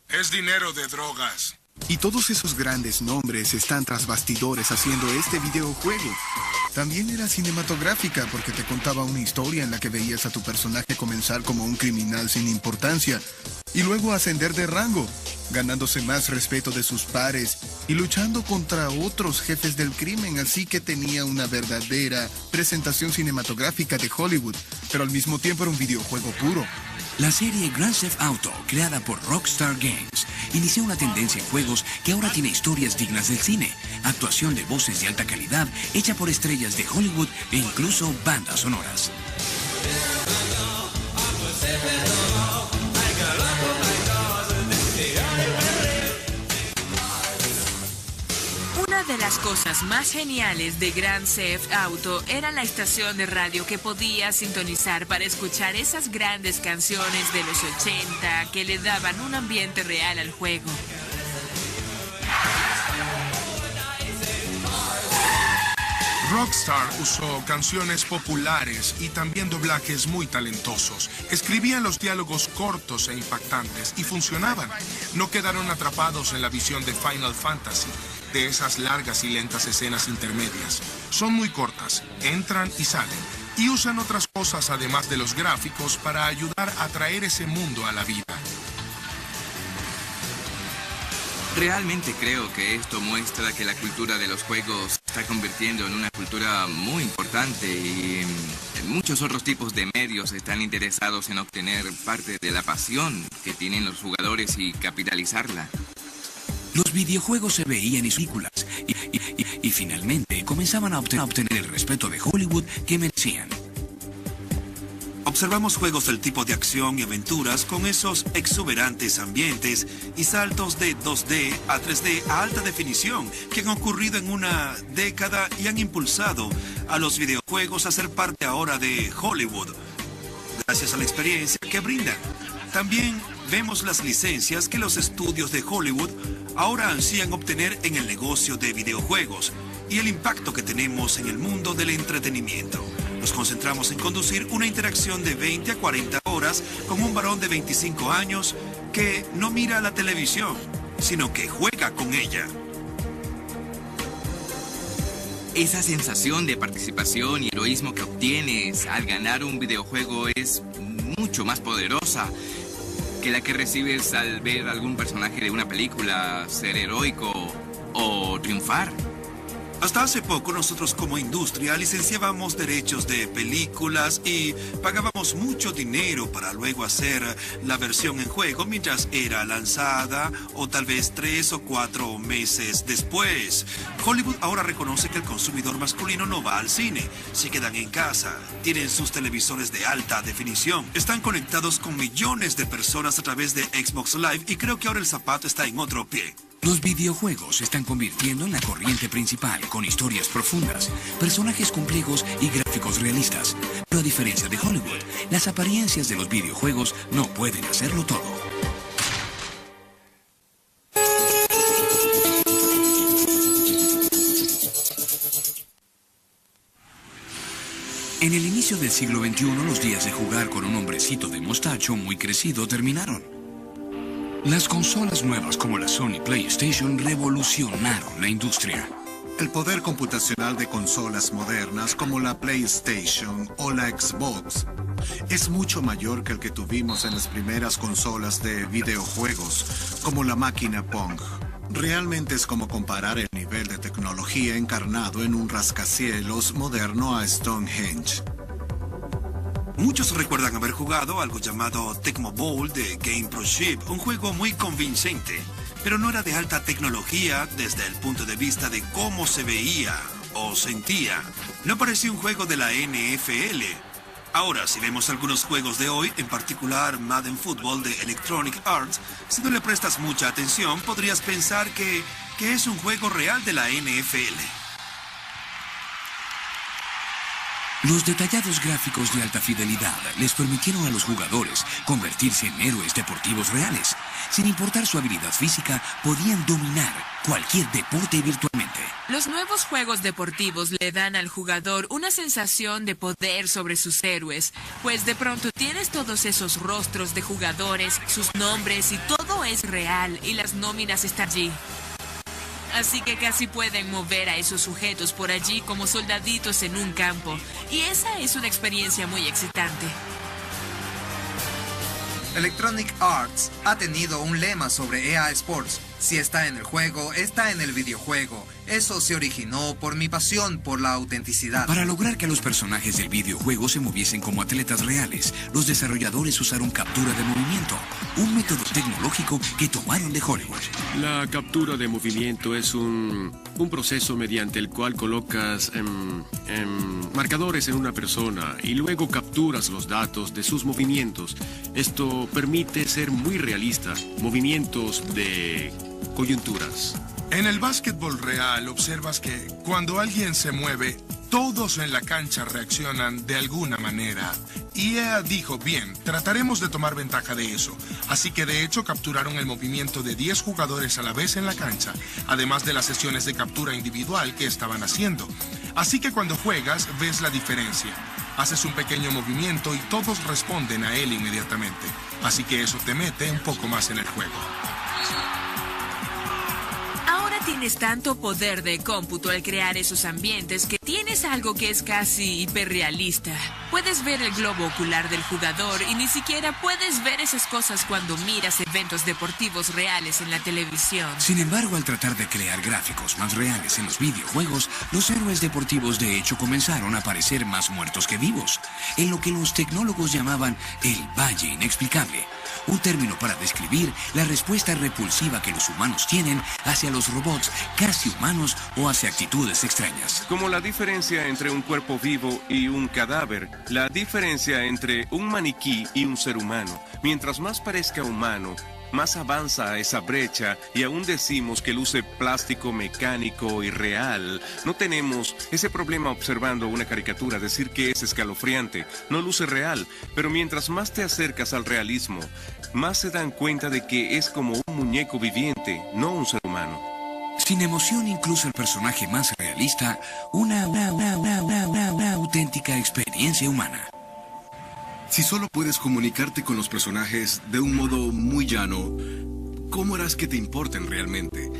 Es dinero de drogas. Y todos esos grandes nombres están tras bastidores haciendo este videojuego. También era cinematográfica porque te contaba una historia en la que veías a tu personaje comenzar como un criminal sin importancia y luego ascender de rango, ganándose más respeto de sus pares y luchando contra otros jefes del crimen, así que tenía una verdadera presentación cinematográfica de Hollywood, pero al mismo tiempo era un videojuego puro. La serie Grand Theft Auto, creada por Rockstar Games, inició una tendencia en juegos que ahora tiene historias dignas del cine, actuación de voces de alta calidad hecha por estrellas de Hollywood e incluso bandas sonoras. Una de las cosas más geniales de Grand Theft Auto era la estación de radio que podías sintonizar para escuchar esas grandes canciones de los 80 que le daban un ambiente real al juego. Rockstar usó canciones populares y también doblajes muy talentosos. Escribían los diálogos cortos e impactantes y funcionaban. No quedaron atrapados en la visión de Final Fantasy, de esas largas y lentas escenas intermedias. Son muy cortas, entran y salen, y usan otras cosas además de los gráficos para ayudar a traer ese mundo a la vida. Realmente creo que esto muestra que la cultura de los juegos se está convirtiendo en una cultura muy importante y muchos otros tipos de medios están interesados en obtener parte de la pasión que tienen los jugadores y capitalizarla. Los videojuegos se veían en películas y finalmente comenzaban a obtener el respeto de Hollywood que merecían. Observamos juegos del tipo de acción y aventuras con esos exuberantes ambientes y saltos de 2D a 3D a alta definición que han ocurrido en una década y han impulsado a los videojuegos a ser parte ahora de Hollywood, gracias a la experiencia que brindan. También vemos las licencias que los estudios de Hollywood ahora ansían obtener en el negocio de videojuegos y el impacto que tenemos en el mundo del entretenimiento. Nos concentramos en conducir una interacción de 20 a 40 horas con un varón de 25 años que no mira la televisión, sino que juega con ella. Esa sensación de participación y heroísmo que obtienes al ganar un videojuego es mucho más poderosa que la que recibes al ver algún personaje de una película ser heroico o triunfar. Hasta hace poco nosotros como industria licenciábamos derechos de películas y pagábamos mucho dinero para luego hacer la versión en juego mientras era lanzada o tal vez 3 o 4 meses después. Hollywood ahora reconoce que el consumidor masculino no va al cine, se quedan en casa, tienen sus televisores de alta definición, están conectados con millones de personas a través de Xbox Live y creo que ahora el zapato está en otro pie. Los videojuegos se están convirtiendo en la corriente principal, con historias profundas, personajes complejos y gráficos realistas. Pero a diferencia de Hollywood, las apariencias de los videojuegos no pueden hacerlo todo. En el inicio del siglo XXI, los días de jugar con un hombrecito de mostacho muy crecido terminaron. Las consolas nuevas como la Sony PlayStation revolucionaron la industria. El poder computacional de consolas modernas como la PlayStation o la Xbox es mucho mayor que el que tuvimos en las primeras consolas de videojuegos, como la máquina Pong. Realmente es como comparar el nivel de tecnología encarnado en un rascacielos moderno a Stonehenge. Muchos recuerdan haber jugado algo llamado Tecmo Bowl de Game Pro Chip, un juego muy convincente, pero no era de alta tecnología desde el punto de vista de cómo se veía o sentía. No parecía un juego de la NFL. Ahora, si vemos algunos juegos de hoy, en particular Madden Football de Electronic Arts, si no le prestas mucha atención, podrías pensar que es un juego real de la NFL. Los detallados gráficos de alta fidelidad les permitieron a los jugadores convertirse en héroes deportivos reales. Sin importar su habilidad física, podían dominar cualquier deporte virtualmente. Los nuevos juegos deportivos le dan al jugador una sensación de poder sobre sus héroes, pues de pronto tienes todos esos rostros de jugadores, sus nombres y todo es real y las nóminas están allí. Así que casi pueden mover a esos sujetos por allí como soldaditos en un campo. Y esa es una experiencia muy excitante. Electronic Arts ha tenido un lema sobre EA Sports. Si está en el juego, está en el videojuego. Eso se originó por mi pasión por la autenticidad. Para lograr que los personajes del videojuego se moviesen como atletas reales, los desarrolladores usaron captura de movimiento, un método tecnológico que tomaron de Hollywood. La captura de movimiento es un proceso mediante el cual colocas marcadores en una persona y luego capturas los datos de sus movimientos. Esto permite ser muy realista, movimientos de coyunturas. En el básquetbol real observas que cuando alguien se mueve, todos en la cancha reaccionan de alguna manera. Y EA dijo, bien, trataremos de tomar ventaja de eso. Así que de hecho capturaron el movimiento de 10 jugadores a la vez en la cancha, además de las sesiones de captura individual que estaban haciendo. Así que cuando juegas, ves la diferencia. Haces un pequeño movimiento y todos responden a él inmediatamente. Así que eso te mete un poco más en el juego. Tienes tanto poder de cómputo al crear esos ambientes que tienes algo que es casi hiperrealista. Puedes ver el globo ocular del jugador y ni siquiera puedes ver esas cosas cuando miras eventos deportivos reales en la televisión. Sin embargo, al tratar de crear gráficos más reales en los videojuegos, los héroes deportivos de hecho comenzaron a parecer más muertos que vivos, en lo que los tecnólogos llamaban el valle inexplicable. Un término para describir la respuesta repulsiva que los humanos tienen hacia los robots casi humanos o hacia actitudes extrañas. Como la diferencia entre un cuerpo vivo y un cadáver, la diferencia entre un maniquí y un ser humano. Mientras más parezca humano, más avanza esa brecha y aún decimos que luce plástico, mecánico y real. No tenemos ese problema observando una caricatura, decir que es escalofriante, no luce real, pero mientras más te acercas al realismo, más se dan cuenta de que es como un muñeco viviente, no un ser humano. Sin emoción, incluso el personaje más realista, una auténtica experiencia humana. Si solo puedes comunicarte con los personajes de un modo muy llano, ¿cómo harás que te importen realmente?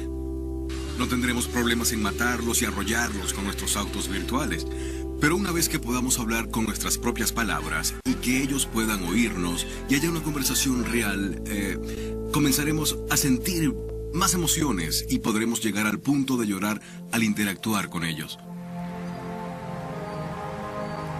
No tendremos problemas en matarlos y arrollarlos con nuestros autos virtuales, pero una vez que podamos hablar con nuestras propias palabras y que ellos puedan oírnos y haya una conversación real, comenzaremos a sentir más emociones y podremos llegar al punto de llorar al interactuar con ellos.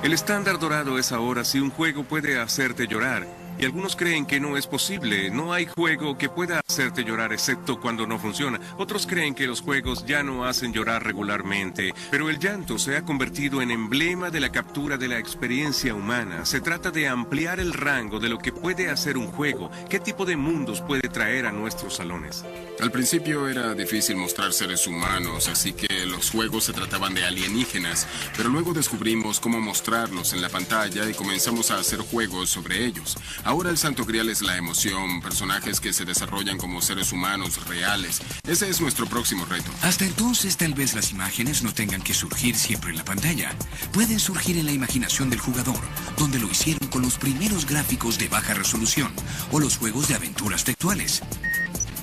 El estándar dorado es ahora si un juego puede hacerte llorar. Y algunos creen que no es posible. No hay juego que pueda hacerte llorar excepto cuando no funciona. Otros creen que los juegos ya no hacen llorar regularmente. Pero el llanto se ha convertido en emblema de la captura de la experiencia humana. Se trata de ampliar el rango de lo que puede hacer un juego. ¿Qué tipo de mundos puede traer a nuestros salones? Al principio era difícil mostrar seres humanos, así que los juegos se trataban de alienígenas. Pero luego descubrimos cómo mostrarlos en la pantalla y comenzamos a hacer juegos sobre ellos. Ahora el santo grial es la emoción, personajes que se desarrollan como seres humanos reales. Ese es nuestro próximo reto. Hasta entonces, tal vez las imágenes no tengan que surgir siempre en la pantalla. Pueden surgir en la imaginación del jugador, donde lo hicieron con los primeros gráficos de baja resolución o los juegos de aventuras textuales.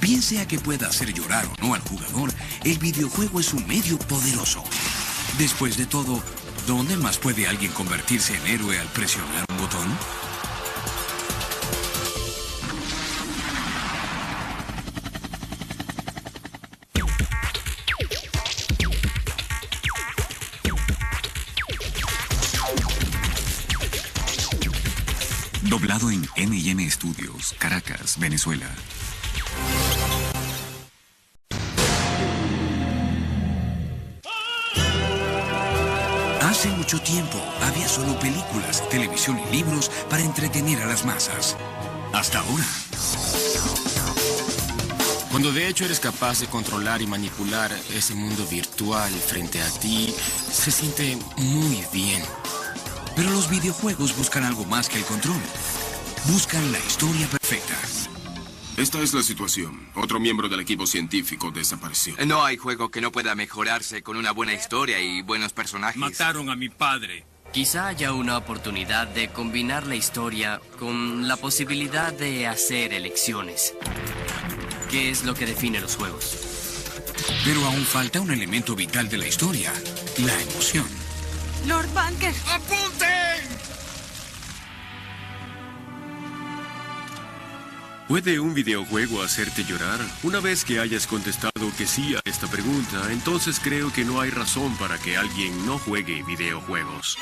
Bien sea que pueda hacer llorar o no al jugador, el videojuego es un medio poderoso. Después de todo, ¿dónde más puede alguien convertirse en héroe al presionar un botón? Doblado en M&M Studios, Caracas, Venezuela. Hace mucho tiempo había solo películas, televisión y libros para entretener a las masas. Hasta ahora. Cuando de hecho eres capaz de controlar y manipular ese mundo virtual frente a ti, se siente muy bien. Pero los videojuegos buscan algo más que el control. Buscan la historia perfecta. Esta es la situación. Otro miembro del equipo científico desapareció. No hay juego que no pueda mejorarse con una buena historia y buenos personajes. Mataron a mi padre. Quizá haya una oportunidad de combinar la historia con la posibilidad de hacer elecciones. ¿Qué es lo que define los juegos? Pero aún falta un elemento vital de la historia, la emoción. Lord Banker. ¡Apunten! ¿Puede un videojuego hacerte llorar? Una vez que hayas contestado que sí a esta pregunta, entonces creo que no hay razón para que alguien no juegue videojuegos.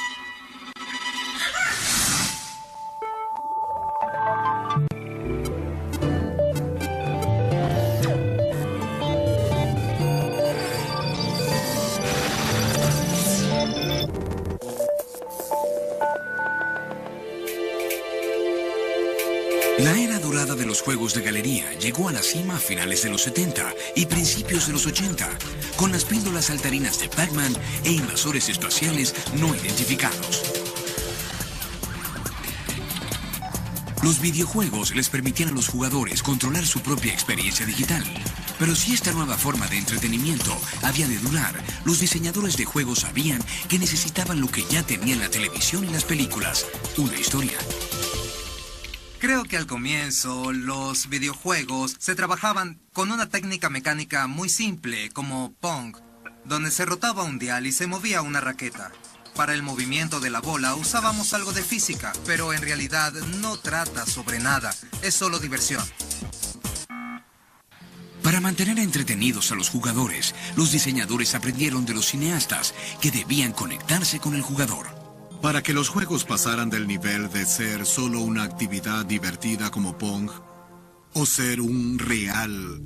La era dorada de los juegos de galería llegó a la cima a finales de los 70 y principios de los 80, con las píldoras saltarinas de Pac-Man e invasores espaciales no identificados. Los videojuegos les permitían a los jugadores controlar su propia experiencia digital. Pero si esta nueva forma de entretenimiento había de durar, los diseñadores de juegos sabían que necesitaban lo que ya tenían la televisión y las películas, una historia. Creo que al comienzo los videojuegos se trabajaban con una técnica mecánica muy simple como Pong, donde se rotaba un dial y se movía una raqueta. Para el movimiento de la bola usábamos algo de física, pero en realidad no trata sobre nada, es solo diversión. Para mantener entretenidos a los jugadores, los diseñadores aprendieron de los cineastas que debían conectarse con el jugador. Para que los juegos pasaran del nivel de ser solo una actividad divertida como Pong, o ser un real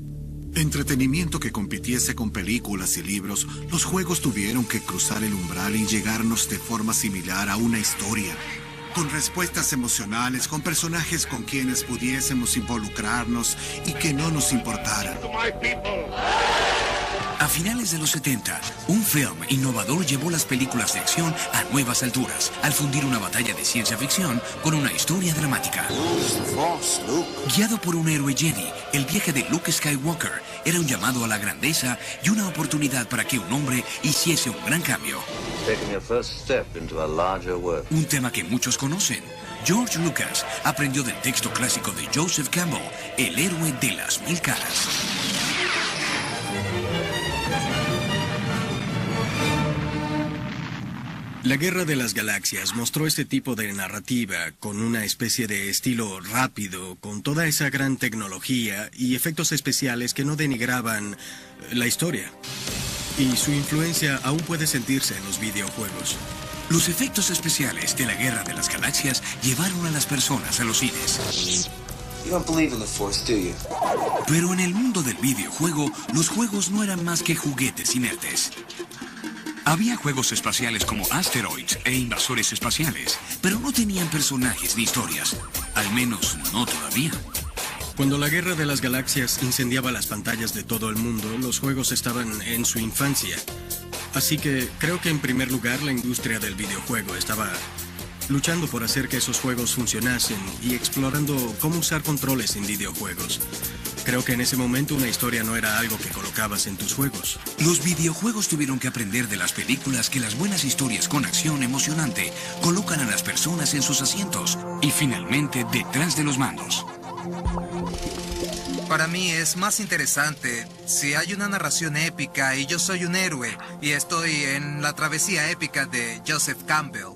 entretenimiento que compitiese con películas y libros, los juegos tuvieron que cruzar el umbral y llegarnos de forma similar a una historia, con respuestas emocionales, con personajes con quienes pudiésemos involucrarnos y que no nos importaran. A finales de los 70, un film innovador llevó las películas de acción a nuevas alturas, al fundir una batalla de ciencia ficción con una historia dramática. Guiado por un héroe Jedi, el viaje de Luke Skywalker era un llamado a la grandeza y una oportunidad para que un hombre hiciese un gran cambio. Un tema que muchos conocen. George Lucas aprendió del texto clásico de Joseph Campbell, El héroe de las mil caras. La Guerra de las Galaxias mostró este tipo de narrativa con una especie de estilo rápido, con toda esa gran tecnología y efectos especiales que no denigraban la historia. Y su influencia aún puede sentirse en los videojuegos. Los efectos especiales de la Guerra de las Galaxias llevaron a las personas a los cines. Pero en el mundo del videojuego, los juegos no eran más que juguetes inertes. Había juegos espaciales como Asteroids e Invasores Espaciales, pero no tenían personajes ni historias. Al menos no todavía. Cuando la Guerra de las Galaxias incendiaba las pantallas de todo el mundo, los juegos estaban en su infancia. Así que creo que en primer lugar la industria del videojuego estaba luchando por hacer que esos juegos funcionasen y explorando cómo usar controles en videojuegos. Creo que en ese momento una historia no era algo que colocabas en tus juegos. Los videojuegos tuvieron que aprender de las películas que las buenas historias con acción emocionante colocan a las personas en sus asientos y finalmente detrás de los mandos. Para mí es más interesante si hay una narración épica y yo soy un héroe y estoy en la travesía épica de Joseph Campbell.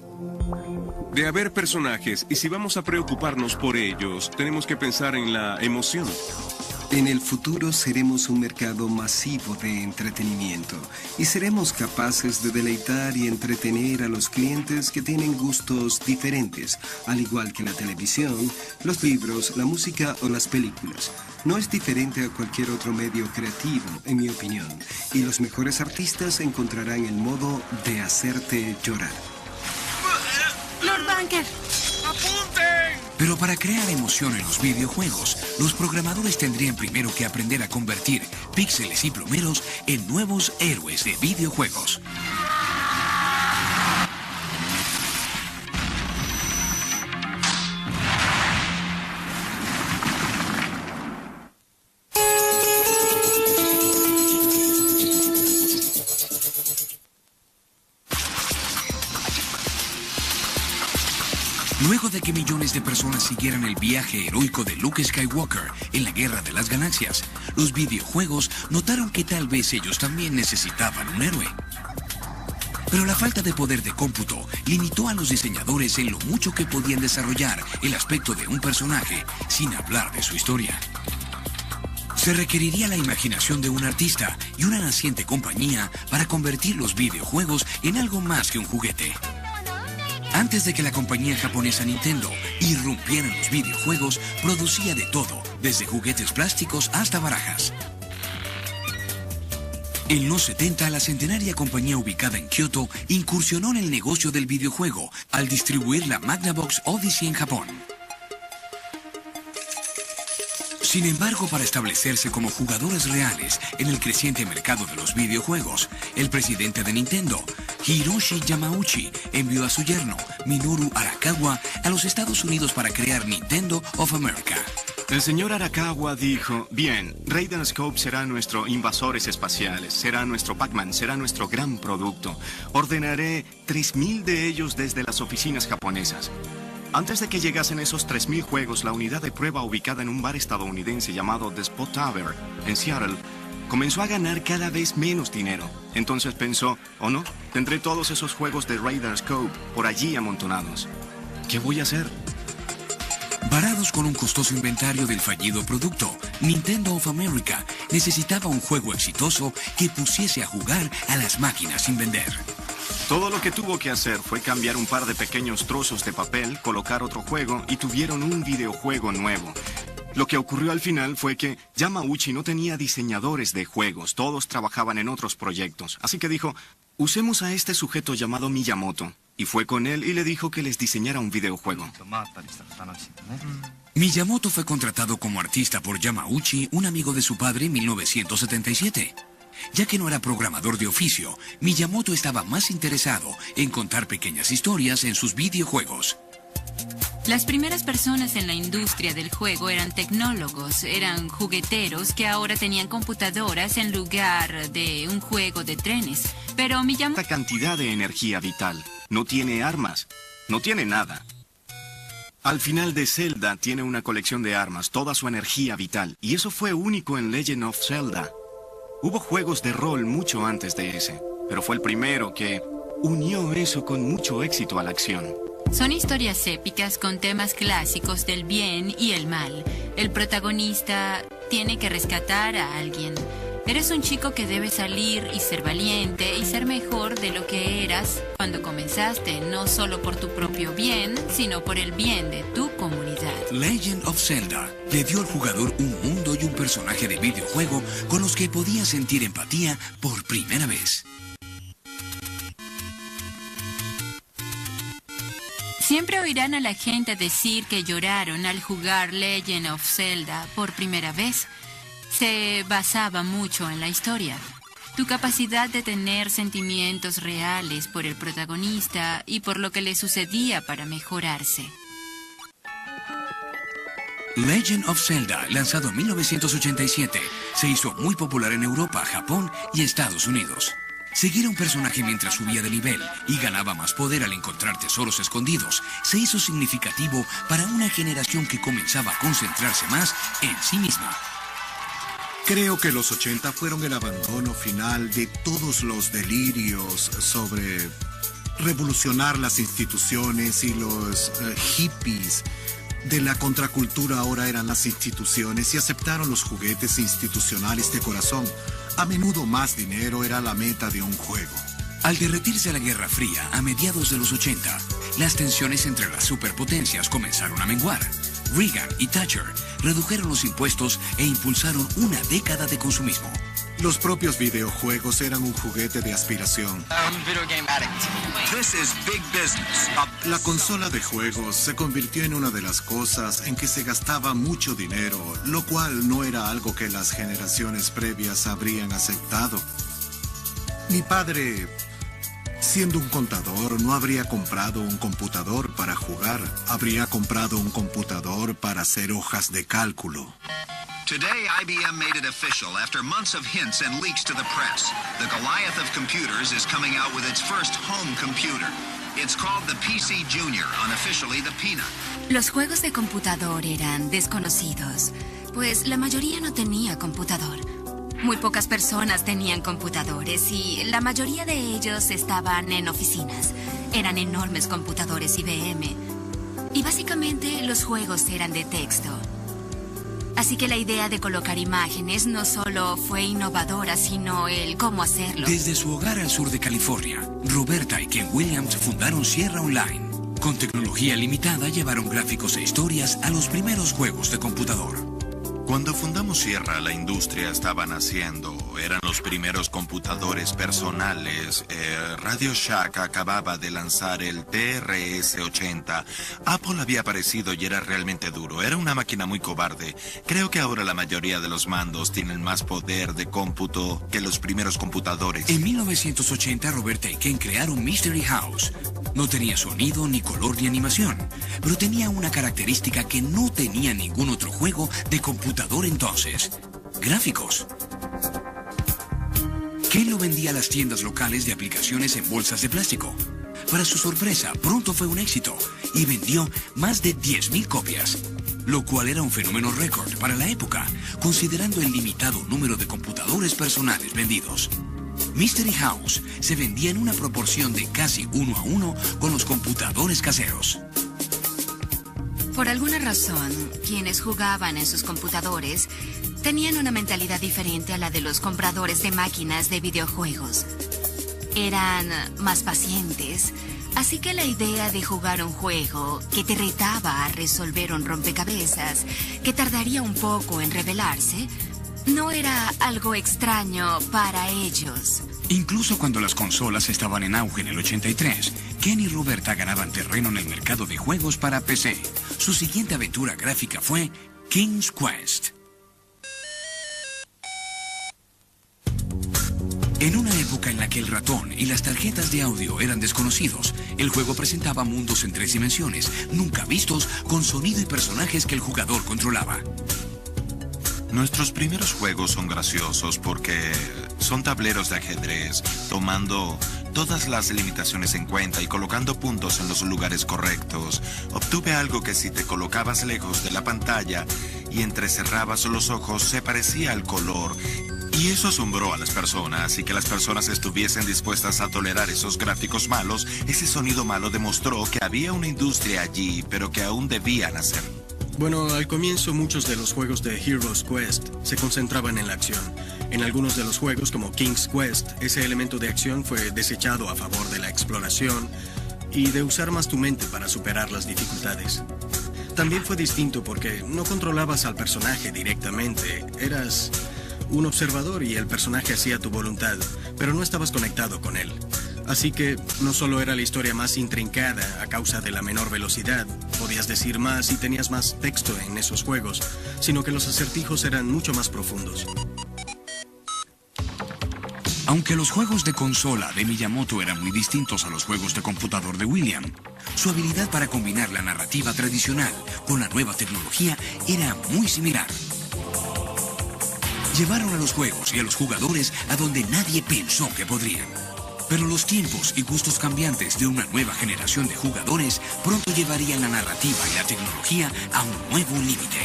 De haber personajes, y si vamos a preocuparnos por ellos, tenemos que pensar en la emoción. En el futuro seremos un mercado masivo de entretenimiento y seremos capaces de deleitar y entretener a los clientes que tienen gustos diferentes, al igual que la televisión, los libros, la música o las películas. No es diferente a cualquier otro medio creativo, en mi opinión, y los mejores artistas encontrarán el modo de hacerte llorar. Lord Banker. ¡Apunten! Pero para crear emoción en los videojuegos, los programadores tendrían primero que aprender a convertir píxeles y plomeros en nuevos héroes de videojuegos. Luego de que millones de personas siguieran el viaje heroico de Luke Skywalker en la Guerra de las Galaxias, los videojuegos notaron que tal vez ellos también necesitaban un héroe. Pero la falta de poder de cómputo limitó a los diseñadores en lo mucho que podían desarrollar el aspecto de un personaje sin hablar de su historia. Se requeriría la imaginación de un artista y una naciente compañía para convertir los videojuegos en algo más que un juguete. Antes de que la compañía japonesa Nintendo irrumpiera en los videojuegos, producía de todo, desde juguetes plásticos hasta barajas. En los 70, la centenaria compañía ubicada en Kioto incursionó en el negocio del videojuego al distribuir la Magnavox Odyssey en Japón. Sin embargo, para establecerse como jugadores reales en el creciente mercado de los videojuegos, el presidente de Nintendo, Hiroshi Yamauchi, envió a su yerno, Minoru Arakawa, a los Estados Unidos para crear Nintendo of America. El señor Arakawa dijo, bien, Raiden Scope será nuestro Invasores Espaciales, será nuestro Pac-Man, será nuestro gran producto. Ordenaré 3.000 de ellos desde las oficinas japonesas. Antes de que llegasen esos 3.000 juegos, la unidad de prueba ubicada en un bar estadounidense llamado The Spot Tower, en Seattle, comenzó a ganar cada vez menos dinero. Entonces pensó, oh no, tendré todos esos juegos de Raiden Scope por allí amontonados. ¿Qué voy a hacer? Varados con un costoso inventario del fallido producto, Nintendo of America necesitaba un juego exitoso que pusiese a jugar a las máquinas sin vender. Todo lo que tuvo que hacer fue cambiar un par de pequeños trozos de papel, colocar otro juego y tuvieron un videojuego nuevo. Lo que ocurrió al final fue que Yamauchi no tenía diseñadores de juegos, todos trabajaban en otros proyectos. Así que dijo, usemos a este sujeto llamado Miyamoto. Y fue con él y le dijo que les diseñara un videojuego. Miyamoto fue contratado como artista por Yamauchi, un amigo de su padre, en 1977. Ya que no era programador de oficio, Miyamoto estaba más interesado en contar pequeñas historias en sus videojuegos. Las primeras personas en la industria del juego eran tecnólogos, eran jugueteros que ahora tenían computadoras en lugar de un juego de trenes. Pero Miyamoto... Esta cantidad de energía vital. No tiene armas, no tiene nada. Al final de Zelda tiene una colección de armas, toda su energía vital. Y eso fue único en Legend of Zelda. Hubo juegos de rol mucho antes de ese, pero fue el primero que unió eso con mucho éxito a la acción. Son historias épicas con temas clásicos del bien y el mal. El protagonista tiene que rescatar a alguien. Eres un chico que debe salir y ser valiente y ser mejor de lo que eras cuando comenzaste, no solo por tu propio bien, sino por el bien de tu comunidad. Legend of Zelda le dio al jugador un mundo y un personaje de videojuego con los que podía sentir empatía por primera vez. Siempre oirán a la gente decir que lloraron al jugar Legend of Zelda por primera vez. Se basaba mucho en la historia. Tu capacidad de tener sentimientos reales por el protagonista y por lo que le sucedía para mejorarse. Legend of Zelda, lanzado en 1987, se hizo muy popular en Europa, Japón y Estados Unidos. Seguir a un personaje mientras subía de nivel y ganaba más poder al encontrar tesoros escondidos se hizo significativo para una generación que comenzaba a concentrarse más en sí misma. Creo que los 80 fueron el abandono final de todos los delirios sobre revolucionar las instituciones y los hippies de la contracultura ahora eran las instituciones y aceptaron los juguetes institucionales de corazón. A menudo más dinero era la meta de un juego. Al derretirse la Guerra Fría a mediados de los 80, las tensiones entre las superpotencias comenzaron a menguar. Reagan y Thatcher redujeron los impuestos e impulsaron una década de consumismo. Los propios videojuegos eran un juguete de aspiración. La consola de juegos se convirtió en una de las cosas en que se gastaba mucho dinero, lo cual no era algo que las generaciones previas habrían aceptado. Mi padre, siendo un contador, no habría comprado un computador para jugar, habría comprado un computador para hacer hojas de cálculo. Today, IBM made it official after months of hints and leaks to the press. The Goliath of computers is coming out with its first home computer. It's called the PC Junior, unofficially the Peanut. Los juegos de computador eran desconocidos, pues la mayoría no tenía computador. Muy pocas personas tenían computadores y la mayoría de ellos estaban en oficinas. Eran enormes computadores IBM. Y básicamente los juegos eran de texto. Así que la idea de colocar imágenes no solo fue innovadora, sino el cómo hacerlo. Desde su hogar al sur de California, Roberta y Ken Williams fundaron Sierra Online. Con tecnología limitada llevaron gráficos e historias a los primeros juegos de computador. Cuando fundamos Sierra, la industria estaba naciendo. Eran los primeros computadores personales. Radio Shack acababa de lanzar el TRS-80. Apple había aparecido y era realmente duro. Era una máquina muy cobarde. Creo que ahora la mayoría de los mandos tienen más poder de cómputo que los primeros computadores. En 1980, Roberta y Ken crearon Mystery House. No tenía sonido, ni color, ni animación, pero tenía una característica que no tenía ningún otro juego de computador entonces: gráficos. Ken lo vendía a las tiendas locales de aplicaciones en bolsas de plástico. Para su sorpresa, pronto fue un éxito y vendió más de 10,000 copias, lo cual era un fenómeno récord para la época, considerando el limitado número de computadores personales vendidos. Mystery House se vendía en una proporción de casi 1 a 1 con los computadores caseros. Por alguna razón, quienes jugaban en sus computadores tenían una mentalidad diferente a la de los compradores de máquinas de videojuegos. Eran más pacientes, así que la idea de jugar un juego que te retaba a resolver un rompecabezas, que tardaría un poco en revelarse, no era algo extraño para ellos. Incluso cuando las consolas estaban en auge en el 83, Ken y Roberta ganaban terreno en el mercado de juegos para PC. Su siguiente aventura gráfica fue King's Quest. En una época en la que el ratón y las tarjetas de audio eran desconocidos, el juego presentaba mundos en 3 dimensiones, nunca vistos, con sonido y personajes que el jugador controlaba. Nuestros primeros juegos son graciosos porque son tableros de ajedrez, tomando todas las limitaciones en cuenta y colocando puntos en los lugares correctos. Obtuve algo que si te colocabas lejos de la pantalla y entrecerrabas los ojos se parecía al color. Y eso asombró a las personas, y que las personas estuviesen dispuestas a tolerar esos gráficos malos, ese sonido malo demostró que había una industria allí, pero que aún debía nacer. Bueno, al comienzo muchos de los juegos de Heroes Quest se concentraban en la acción. En algunos de los juegos, como King's Quest, ese elemento de acción fue desechado a favor de la exploración y de usar más tu mente para superar las dificultades. También fue distinto porque no controlabas al personaje directamente, eras un observador y el personaje hacía tu voluntad, pero no estabas conectado con él. Así que no solo era la historia más intrincada a causa de la menor velocidad, podías decir más y tenías más texto en esos juegos, sino que los acertijos eran mucho más profundos. Aunque los juegos de consola de Miyamoto eran muy distintos a los juegos de computador de William, su habilidad para combinar la narrativa tradicional con la nueva tecnología era muy similar. Llevaron a los juegos y a los jugadores a donde nadie pensó que podrían. Pero los tiempos y gustos cambiantes de una nueva generación de jugadores pronto llevarían la narrativa y la tecnología a un nuevo límite.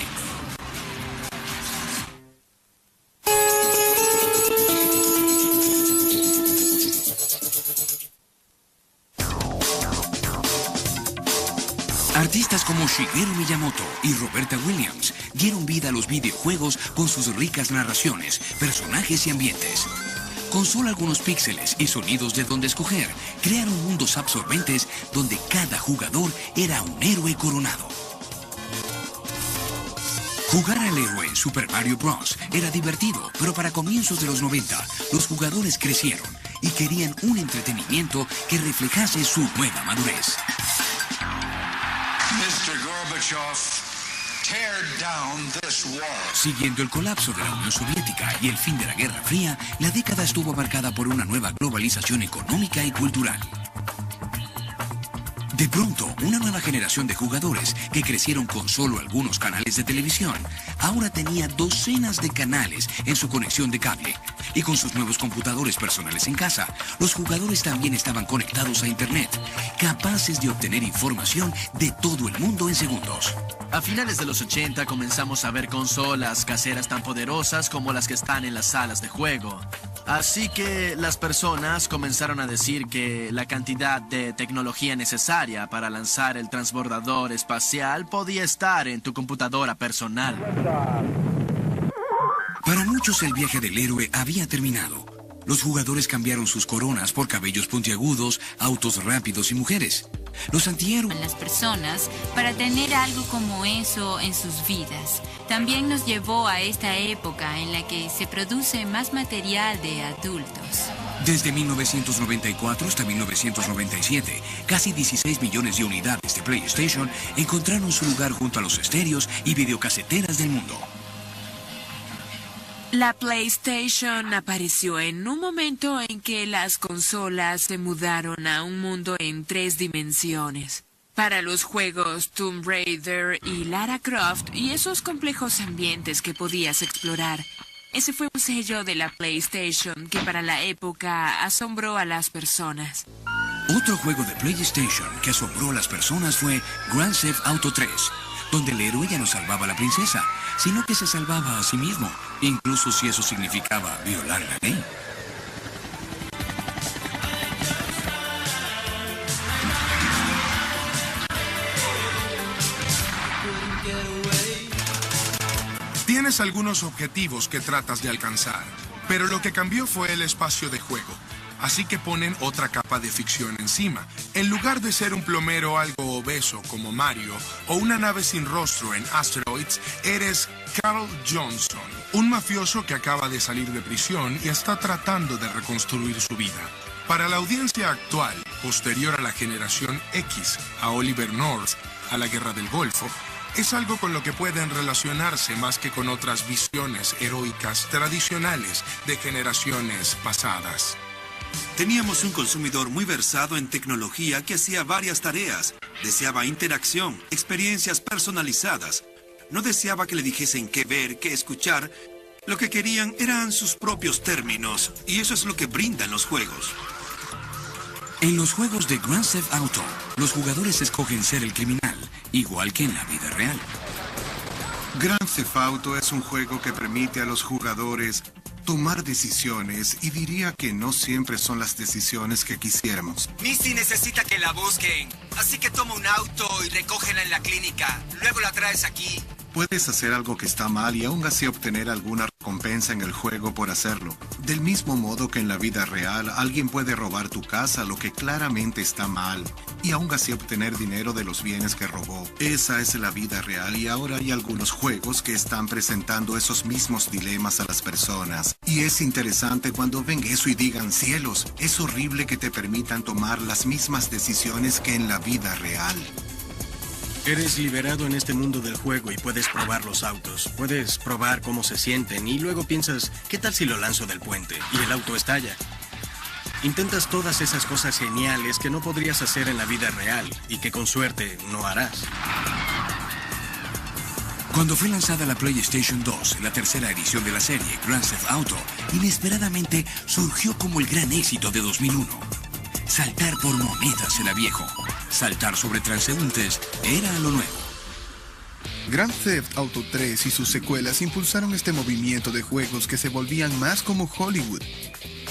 Artistas como Shigeru Miyamoto y Roberta Williams dieron vida a los videojuegos con sus ricas narraciones, personajes y ambientes. Con solo algunos píxeles y sonidos de donde escoger, crearon mundos absorbentes donde cada jugador era un héroe coronado. Jugar al héroe en Super Mario Bros. Era divertido, pero para comienzos de los 90, los jugadores crecieron y querían un entretenimiento que reflejase su nueva madurez. Mr. Gorbachev, tear down this wall. Siguiendo el colapso de la Unión Soviética y el fin de la Guerra Fría, la década estuvo marcada por una nueva globalización económica y cultural. De pronto, una nueva generación de jugadores que crecieron con solo algunos canales de televisión, ahora tenía docenas de canales en su conexión de cable. Y con sus nuevos computadores personales en casa, los jugadores también estaban conectados a Internet, capaces de obtener información de todo el mundo en segundos. A finales de los 80 comenzamos a ver consolas caseras tan poderosas como las que están en las salas de juego. Así que las personas comenzaron a decir que la cantidad de tecnología necesaria para lanzar el transbordador espacial podía estar en tu computadora personal. Para muchos el viaje del héroe había terminado. Los jugadores cambiaron sus coronas por cabellos puntiagudos, autos rápidos y mujeres. Los antihéroes... las personas para tener algo como eso en sus vidas. También nos llevó a esta época en la que se produce más material de adultos. Desde 1994 hasta 1997, casi 16 millones de unidades de PlayStation encontraron su lugar junto a los estéreos y videocaseteras del mundo. La PlayStation apareció en un momento en que las consolas se mudaron a un mundo en 3 dimensiones. Para los juegos Tomb Raider y Lara Croft y esos complejos ambientes que podías explorar, ese fue un sello de la PlayStation que para la época asombró a las personas. Otro juego de PlayStation que asombró a las personas fue Grand Theft Auto 3, donde el héroe ya no salvaba a la princesa, sino que se salvaba a sí mismo, incluso si eso significaba violar la ley. Tienes algunos objetivos que tratas de alcanzar, pero lo que cambió fue el espacio de juego. Así que ponen otra capa de ficción encima. En lugar de ser un plomero algo obeso como Mario o una nave sin rostro en Asteroids, eres Carl Johnson, un mafioso que acaba de salir de prisión y está tratando de reconstruir su vida. Para la audiencia actual, posterior a la generación X, a Oliver North, a la Guerra del Golfo, es algo con lo que pueden relacionarse más que con otras visiones heroicas tradicionales de generaciones pasadas. Teníamos un consumidor muy versado en tecnología que hacía varias tareas. Deseaba interacción, experiencias personalizadas. No deseaba que le dijesen qué ver, qué escuchar. Lo que querían eran sus propios términos, y eso es lo que brindan los juegos. En los juegos de Grand Theft Auto, los jugadores escogen ser el criminal, igual que en la vida real. Grand Theft Auto es un juego que permite a los jugadores tomar decisiones, y diría que no siempre son las decisiones que quisiéramos. Misty necesita que la busquen, así que toma un auto y recógela en la clínica. Luego la traes aquí. Puedes hacer algo que está mal y aún así obtener alguna recompensa en el juego por hacerlo. Del mismo modo que en la vida real, alguien puede robar tu casa, lo que claramente está mal, y aún así obtener dinero de los bienes que robó. Esa es la vida real, y ahora hay algunos juegos que están presentando esos mismos dilemas a las personas. Y es interesante cuando ven eso y digan, cielos, es horrible que te permitan tomar las mismas decisiones que en la vida real. Eres liberado en este mundo del juego y puedes probar los autos. Puedes probar cómo se sienten y luego piensas, ¿qué tal si lo lanzo del puente? Y el auto estalla. Intentas todas esas cosas geniales que no podrías hacer en la vida real y que con suerte no harás. Cuando fue lanzada la PlayStation 2, la tercera edición de la serie, Grand Theft Auto, inesperadamente surgió como el gran éxito de 2001. Saltar por monedas era viejo. Saltar sobre transeúntes era lo nuevo. Grand Theft Auto 3 y sus secuelas impulsaron este movimiento de juegos que se volvían más como Hollywood.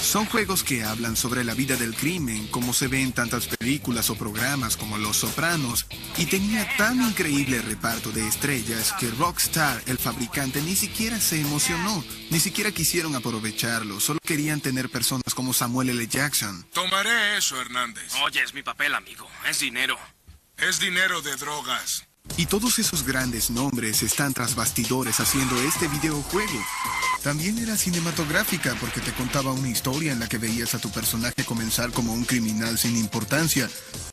Son juegos que hablan sobre la vida del crimen, como se ve en tantas películas o programas como Los Sopranos, y tenía tan increíble reparto de estrellas que Rockstar, el fabricante, ni siquiera se emocionó, ni siquiera quisieron aprovecharlo, solo querían tener personas como Samuel L. Jackson. Tomaré eso, Hernández. Oye, es mi papel, amigo. Es dinero. Es dinero de drogas. Y todos esos grandes nombres están tras bastidores haciendo este videojuego. También era cinematográfica porque te contaba una historia en la que veías a tu personaje comenzar como un criminal sin importancia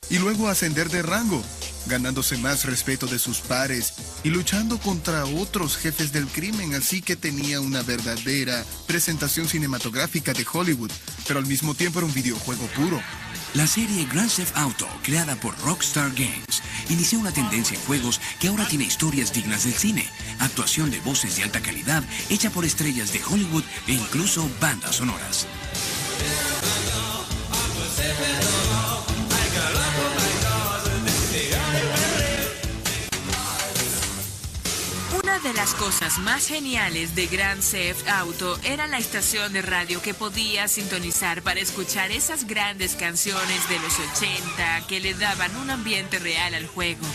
y luego ascender de rango, ganándose más respeto de sus pares y luchando contra otros jefes del crimen, así que tenía una verdadera presentación cinematográfica de Hollywood, pero al mismo tiempo era un videojuego puro. La serie Grand Theft Auto, creada por Rockstar Games, inició una tendencia en juegos que ahora tiene historias dignas del cine, actuación de voces de alta calidad hecha por estrellas de Hollywood e incluso bandas sonoras. Una de las cosas más geniales de Grand Theft Auto era la estación de radio que podías sintonizar para escuchar esas grandes canciones de los 80 que le daban un ambiente real al juego.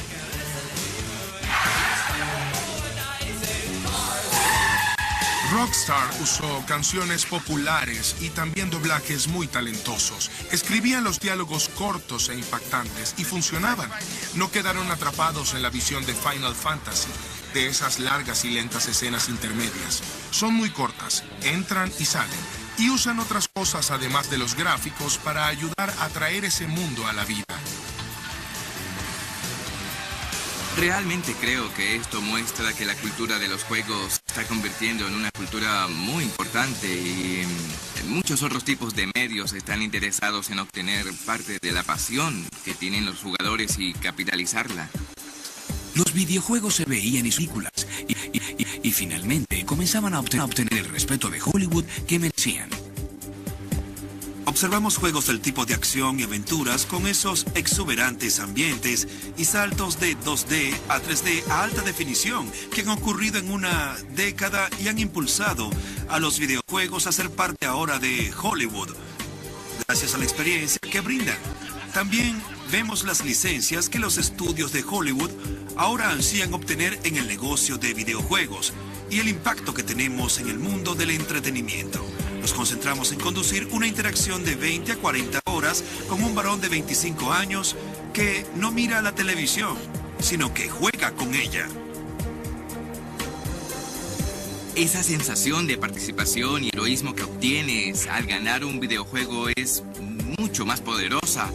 Rockstar usó canciones populares y también doblajes muy talentosos. Escribían los diálogos cortos e impactantes y funcionaban. No quedaron atrapados en la visión de Final Fantasy, de esas largas y lentas escenas intermedias. Son muy cortas, entran y salen, y usan otras cosas además de los gráficos para ayudar a traer ese mundo a la vida. Realmente creo que esto muestra que la cultura de los juegos se está convirtiendo en una cultura muy importante y muchos otros tipos de medios están interesados en obtener parte de la pasión que tienen los jugadores y capitalizarla. Los videojuegos se veían en películas y finalmente comenzaban a obtener el respeto de Hollywood que merecían. Observamos juegos del tipo de acción y aventuras con esos exuberantes ambientes y saltos de 2D a 3D a alta definición que han ocurrido en una década y han impulsado a los videojuegos a ser parte ahora de Hollywood, gracias a la experiencia que brindan. También vemos las licencias que los estudios de Hollywood ahora ansían obtener en el negocio de videojuegos y el impacto que tenemos en el mundo del entretenimiento. Nos concentramos en conducir una interacción de 20 a 40 horas con un varón de 25 años que no mira la televisión, sino que juega con ella. Esa sensación de participación y heroísmo que obtienes al ganar un videojuego es mucho más poderosa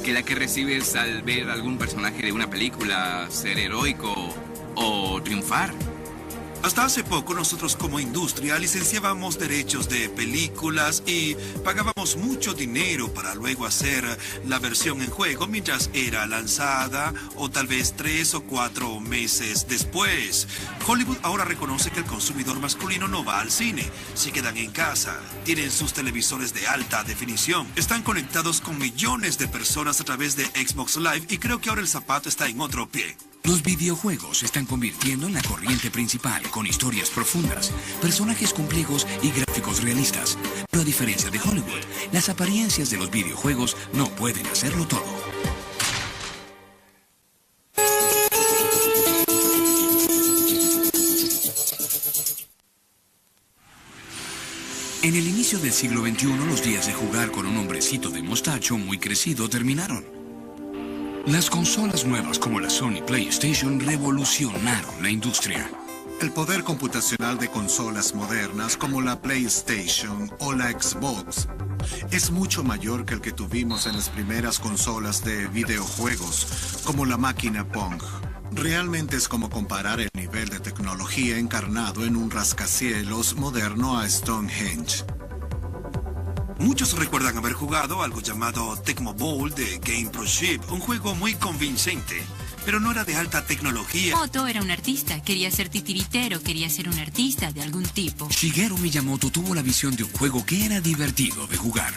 que la que recibes al ver algún personaje de una película ser heroico o triunfar. Hasta hace poco nosotros como industria licenciábamos derechos de películas y pagábamos mucho dinero para luego hacer la versión en juego mientras era lanzada o tal vez 3 o 4 meses después. Hollywood ahora reconoce que el consumidor masculino no va al cine, se quedan en casa, tienen sus televisores de alta definición, están conectados con millones de personas a través de Xbox Live y creo que ahora el zapato está en otro pie. Los videojuegos se están convirtiendo en la corriente principal, con historias profundas, personajes complejos y gráficos realistas. Pero a diferencia de Hollywood, las apariencias de los videojuegos no pueden hacerlo todo. En el inicio del siglo XXI, los días de jugar con un hombrecito de mostacho muy crecido terminaron. Las consolas nuevas como la Sony PlayStation revolucionaron la industria. El poder computacional de consolas modernas como la PlayStation o la Xbox es mucho mayor que el que tuvimos en las primeras consolas de videojuegos, como la máquina Pong. Realmente es como comparar el nivel de tecnología encarnado en un rascacielos moderno a Stonehenge. Muchos recuerdan haber jugado algo llamado Tecmo Bowl de Game Pro Chip, un juego muy convincente, pero no era de alta tecnología. Miyamoto era un artista, quería ser titiritero, quería ser un artista de algún tipo. Shigeru Miyamoto tuvo la visión de un juego que era divertido de jugar.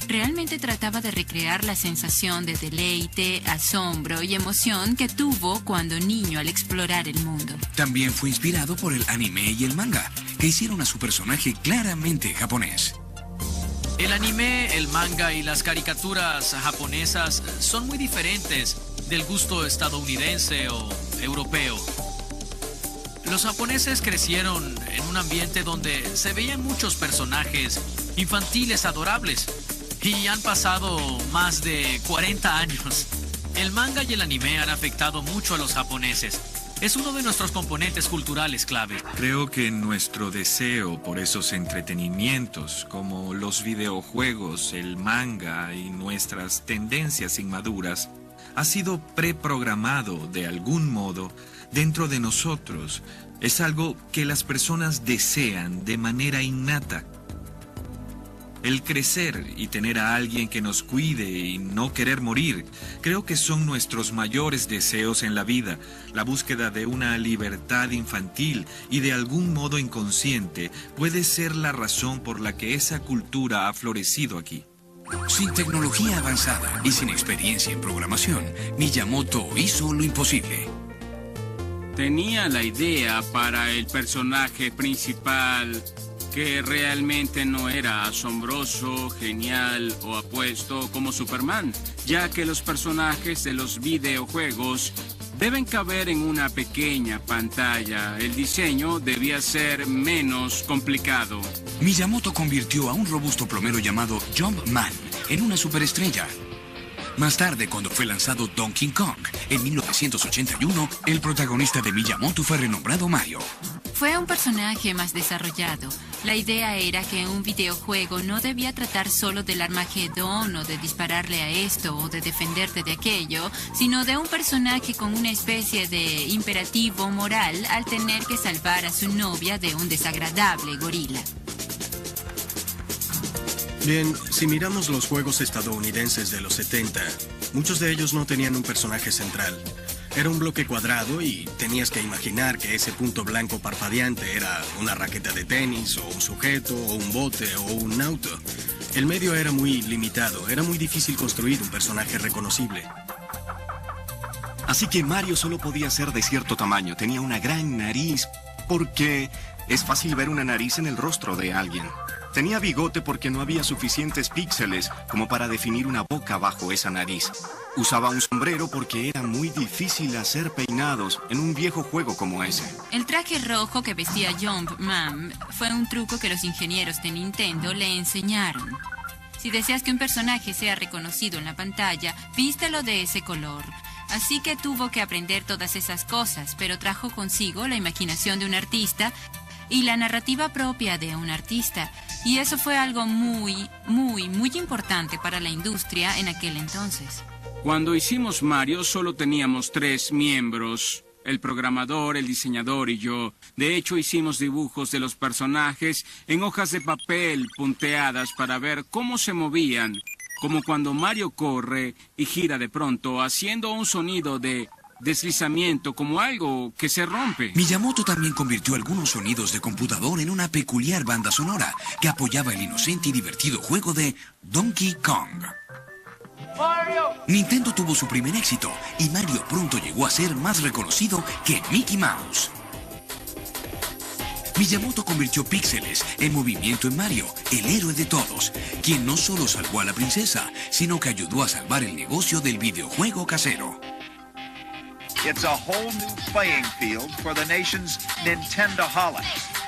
Realmente trataba de recrear la sensación de deleite, asombro y emoción que tuvo cuando niño al explorar el mundo. También fue inspirado por el anime y el manga, que hicieron a su personaje claramente japonés. El anime, el manga y las caricaturas japonesas son muy diferentes del gusto estadounidense o europeo. Los japoneses crecieron en un ambiente donde se veían muchos personajes infantiles adorables y han pasado más de 40 años. El manga y el anime han afectado mucho a los japoneses. Es uno de nuestros componentes culturales clave. Creo que nuestro deseo por esos entretenimientos, como los videojuegos, el manga y nuestras tendencias inmaduras, ha sido preprogramado de algún modo dentro de nosotros. Es algo que las personas desean de manera innata. El crecer y tener a alguien que nos cuide y no querer morir, creo que son nuestros mayores deseos en la vida. La búsqueda de una libertad infantil y de algún modo inconsciente puede ser la razón por la que esa cultura ha florecido aquí. Sin tecnología avanzada y sin experiencia en programación, Miyamoto hizo lo imposible. Tenía la idea para el personaje principal que realmente no era asombroso, genial o apuesto como Superman, ya que los personajes de los videojuegos deben caber en una pequeña pantalla. El diseño debía ser menos complicado. Miyamoto convirtió a un robusto plomero llamado Jumpman en una superestrella. Más tarde, cuando fue lanzado Donkey Kong, en 1981, el protagonista de Miyamoto fue renombrado Mario. Fue un personaje más desarrollado. La idea era que un videojuego no debía tratar solo del Armagedón o de dispararle a esto o de defenderte de aquello, sino de un personaje con una especie de imperativo moral al tener que salvar a su novia de un desagradable gorila. Bien, si miramos los juegos estadounidenses de los 70, muchos de ellos no tenían un personaje central. Era un bloque cuadrado y tenías que imaginar que ese punto blanco parpadeante era una raqueta de tenis, o un sujeto, o un bote, o un auto. El medio era muy limitado, era muy difícil construir un personaje reconocible. Así que Mario solo podía ser de cierto tamaño, tenía una gran nariz, porque es fácil ver una nariz en el rostro de alguien. Tenía bigote porque no había suficientes píxeles como para definir una boca bajo esa nariz. Usaba un sombrero porque era muy difícil hacer peinados en un viejo juego como ese. El traje rojo que vestía Jumpman fue un truco que los ingenieros de Nintendo le enseñaron. Si deseas que un personaje sea reconocido en la pantalla, vístelo de ese color. Así que tuvo que aprender todas esas cosas, pero trajo consigo la imaginación de un artista y la narrativa propia de un artista. Y eso fue algo muy importante para la industria en aquel entonces. Cuando hicimos Mario solo teníamos 3 miembros, el programador, el diseñador y yo. De hecho, hicimos dibujos de los personajes en hojas de papel punteadas para ver cómo se movían, como cuando Mario corre y gira de pronto, haciendo un sonido de deslizamiento, como algo que se rompe. Miyamoto también convirtió algunos sonidos de computador en una peculiar banda sonora que apoyaba el inocente y divertido juego de Donkey Kong. Nintendo tuvo su primer éxito y Mario pronto llegó a ser más reconocido que Mickey Mouse. Miyamoto convirtió píxeles en movimiento en Mario, el héroe de todos, quien no solo salvó a la princesa, sino que ayudó a salvar el negocio del videojuego casero. It's a whole new playing field for the nation's Nintendo-holics.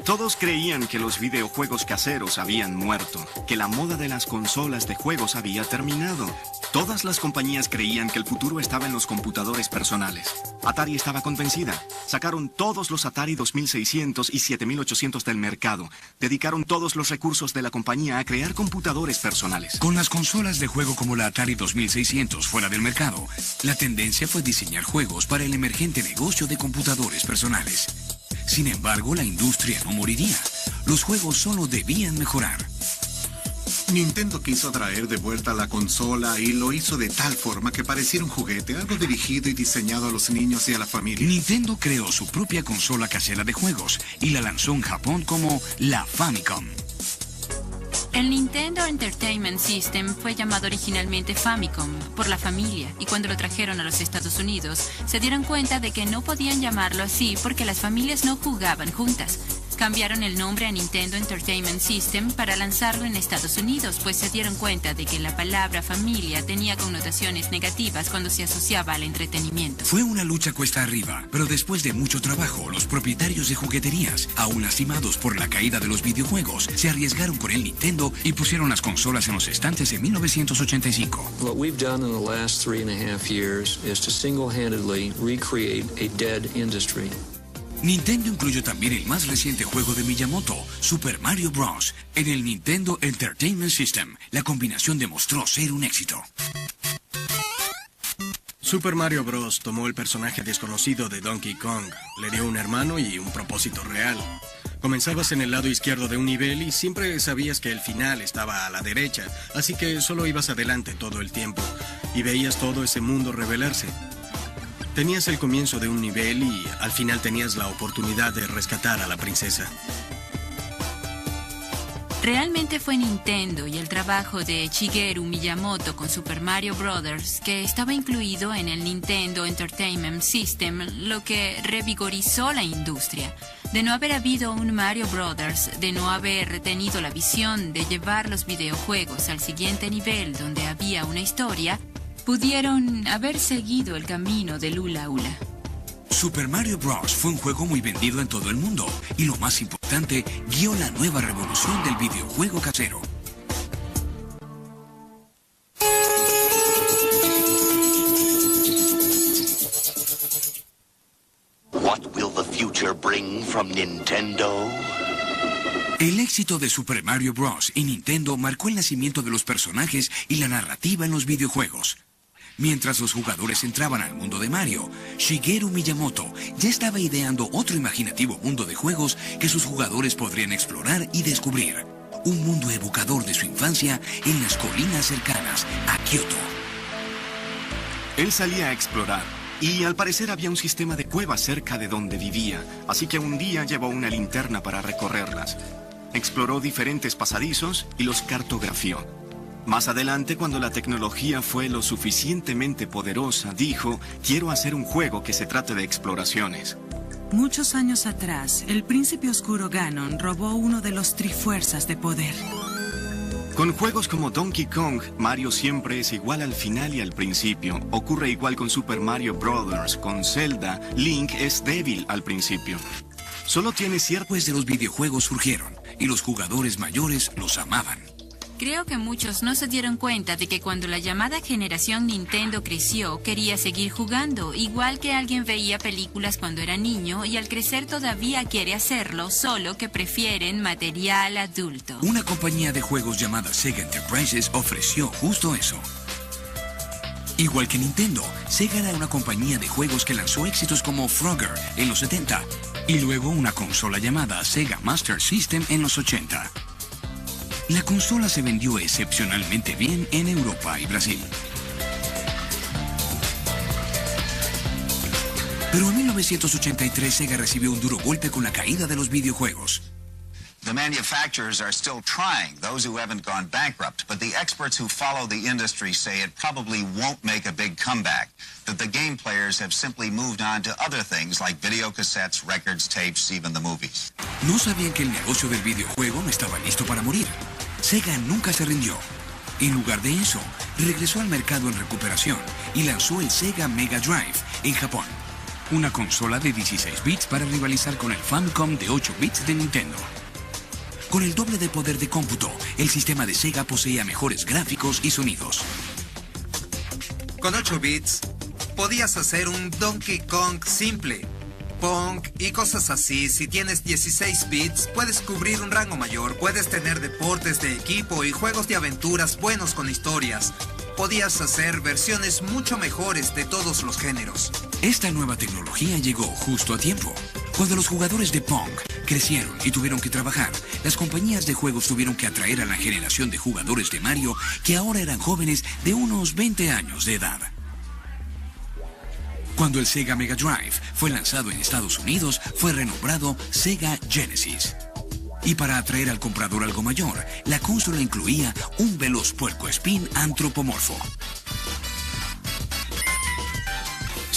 Todos creían que los videojuegos caseros habían muerto, que la moda de las consolas de juegos había terminado. Todas las compañías creían que el futuro estaba en los computadores personales. Atari estaba convencida. Sacaron todos los Atari 2600 y 7800 del mercado. Dedicaron todos los recursos de la compañía a crear computadores personales. Con las consolas de juego como la Atari 2600 fuera del mercado, la tendencia fue diseñar juegos para el emergente negocio de computadores personales. Sin embargo, la industria no moriría. Los juegos solo debían mejorar. Nintendo quiso traer de vuelta la consola y lo hizo de tal forma que pareciera un juguete, algo dirigido y diseñado a los niños y a la familia. Nintendo creó su propia consola casera de juegos y la lanzó en Japón como la Famicom. El Nintendo Entertainment System fue llamado originalmente Famicom por la familia, y cuando lo trajeron a los Estados Unidos se dieron cuenta de que no podían llamarlo así porque las familias no jugaban juntas. Cambiaron el nombre a Nintendo Entertainment System para lanzarlo en Estados Unidos, pues se dieron cuenta de que la palabra familia tenía connotaciones negativas cuando se asociaba al entretenimiento. Fue una lucha cuesta arriba, pero después de mucho trabajo, los propietarios de jugueterías, aún lastimados por la caída de los videojuegos, se arriesgaron con el Nintendo y pusieron las consolas en los estantes en 1985. What we've done in the last 3.5 years is to single-handedly recreate a dead industry. Nintendo incluyó también el más reciente juego de Miyamoto, Super Mario Bros., en el Nintendo Entertainment System. La combinación demostró ser un éxito. Super Mario Bros. Tomó el personaje desconocido de Donkey Kong, le dio un hermano y un propósito real. Comenzabas en el lado izquierdo de un nivel y siempre sabías que el final estaba a la derecha, así que solo ibas adelante todo el tiempo y veías todo ese mundo revelarse. Tenías el comienzo de un nivel y al final tenías la oportunidad de rescatar a la princesa. Realmente fue Nintendo y el trabajo de Shigeru Miyamoto con Super Mario Bros., que estaba incluido en el Nintendo Entertainment System, lo que revigorizó la industria. De no haber habido un Mario Bros., de no haber tenido la visión de llevar los videojuegos al siguiente nivel donde había una historia, pudieron haber seguido el camino del hula hula. Super Mario Bros. Fue un juego muy vendido en todo el mundo y lo más importante, guió la nueva revolución del videojuego casero. What will the future bring from Nintendo? El éxito de Super Mario Bros. Y Nintendo marcó el nacimiento de los personajes y la narrativa en los videojuegos. Mientras los jugadores entraban al mundo de Mario, Shigeru Miyamoto ya estaba ideando otro imaginativo mundo de juegos que sus jugadores podrían explorar y descubrir. Un mundo evocador de su infancia en las colinas cercanas a Kioto. Él salía a explorar y al parecer había un sistema de cuevas cerca de donde vivía, así que un día llevó una linterna para recorrerlas. Exploró diferentes pasadizos y los cartografió. Más adelante, cuando la tecnología fue lo suficientemente poderosa, dijo, quiero hacer un juego que se trate de exploraciones. Muchos años atrás, el príncipe oscuro Ganon robó uno de los trifuerzas de poder. Con juegos como Donkey Kong, Mario siempre es igual al final y al principio. Ocurre igual con Super Mario Bros. Con Zelda, Link es débil al principio. Solo tiene Pues de los videojuegos surgieron, y los jugadores mayores los amaban. Creo que muchos no se dieron cuenta de que cuando la llamada generación Nintendo creció, quería seguir jugando, igual que alguien veía películas cuando era niño y al crecer todavía quiere hacerlo, solo que prefieren material adulto. Una compañía de juegos llamada Sega Enterprises ofreció justo eso. Igual que Nintendo, Sega era una compañía de juegos que lanzó éxitos como Frogger en los 70 y luego una consola llamada Sega Master System en los 80. La consola se vendió excepcionalmente bien en Europa y Brasil. Pero en 1983 Sega recibió un duro golpe con la caída de los videojuegos. The manufacturers are still trying, those who haven't gone bankrupt, but the experts who follow the industry say it probably won't make a big comeback, that the game players have simply moved on to other things like video cassettes, records, tapes, even the movies. No sabían que el negocio del videojuego no estaba listo para morir. Sega nunca se rindió. En lugar de eso, regresó al mercado en recuperación y lanzó el Sega Mega Drive en Japón. Una consola de 16 bits para rivalizar con el Famicom de 8 bits de Nintendo. Con el doble de poder de cómputo, el sistema de Sega poseía mejores gráficos y sonidos. Con 8 bits, podías hacer un Donkey Kong simple, Pong y cosas así. Si tienes 16 bits, puedes cubrir un rango mayor, puedes tener deportes de equipo y juegos de aventuras buenos con historias. Podías hacer versiones mucho mejores de todos los géneros. Esta nueva tecnología llegó justo a tiempo. Cuando los jugadores de Pong crecieron y tuvieron que trabajar, las compañías de juegos tuvieron que atraer a la generación de jugadores de Mario que ahora eran jóvenes de unos 20 años de edad. Cuando el Sega Mega Drive fue lanzado en Estados Unidos, fue renombrado Sega Genesis. Y para atraer al comprador algo mayor, la consola incluía un veloz puercoespín antropomorfo.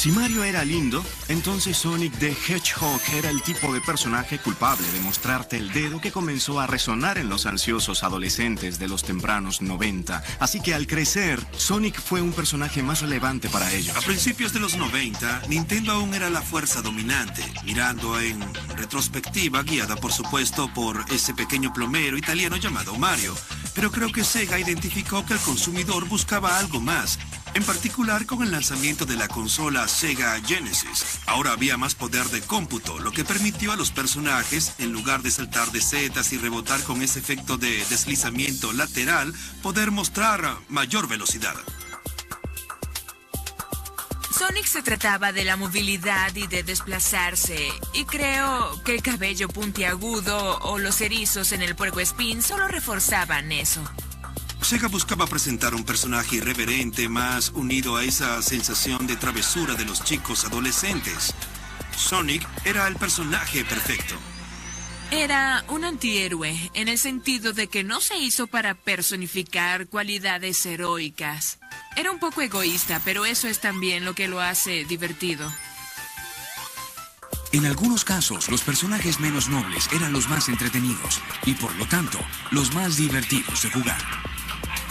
Si Mario era lindo, entonces Sonic the Hedgehog era el tipo de personaje culpable de mostrarte el dedo que comenzó a resonar en los ansiosos adolescentes de los tempranos 90. Así que al crecer, Sonic fue un personaje más relevante para ellos. A principios de los 90, Nintendo aún era la fuerza dominante, mirando en retrospectiva, guiada por supuesto por ese pequeño plomero italiano llamado Mario. Pero creo que Sega identificó que el consumidor buscaba algo más, en particular con el lanzamiento de la consola Sega Genesis. Ahora había más poder de cómputo, lo que permitió a los personajes, en lugar de saltar de setas y rebotar con ese efecto de deslizamiento lateral, poder mostrar mayor velocidad. Sonic se trataba de la movilidad y de desplazarse, y creo que el cabello puntiagudo o los erizos en el puercoespín solo reforzaban eso. Sega buscaba presentar un personaje irreverente más unido a esa sensación de travesura de los chicos adolescentes. Sonic era el personaje perfecto. Era un antihéroe, en el sentido de que no se hizo para personificar cualidades heroicas. Era un poco egoísta, pero eso es también lo que lo hace divertido. En algunos casos, los personajes menos nobles eran los más entretenidos y, por lo tanto, los más divertidos de jugar.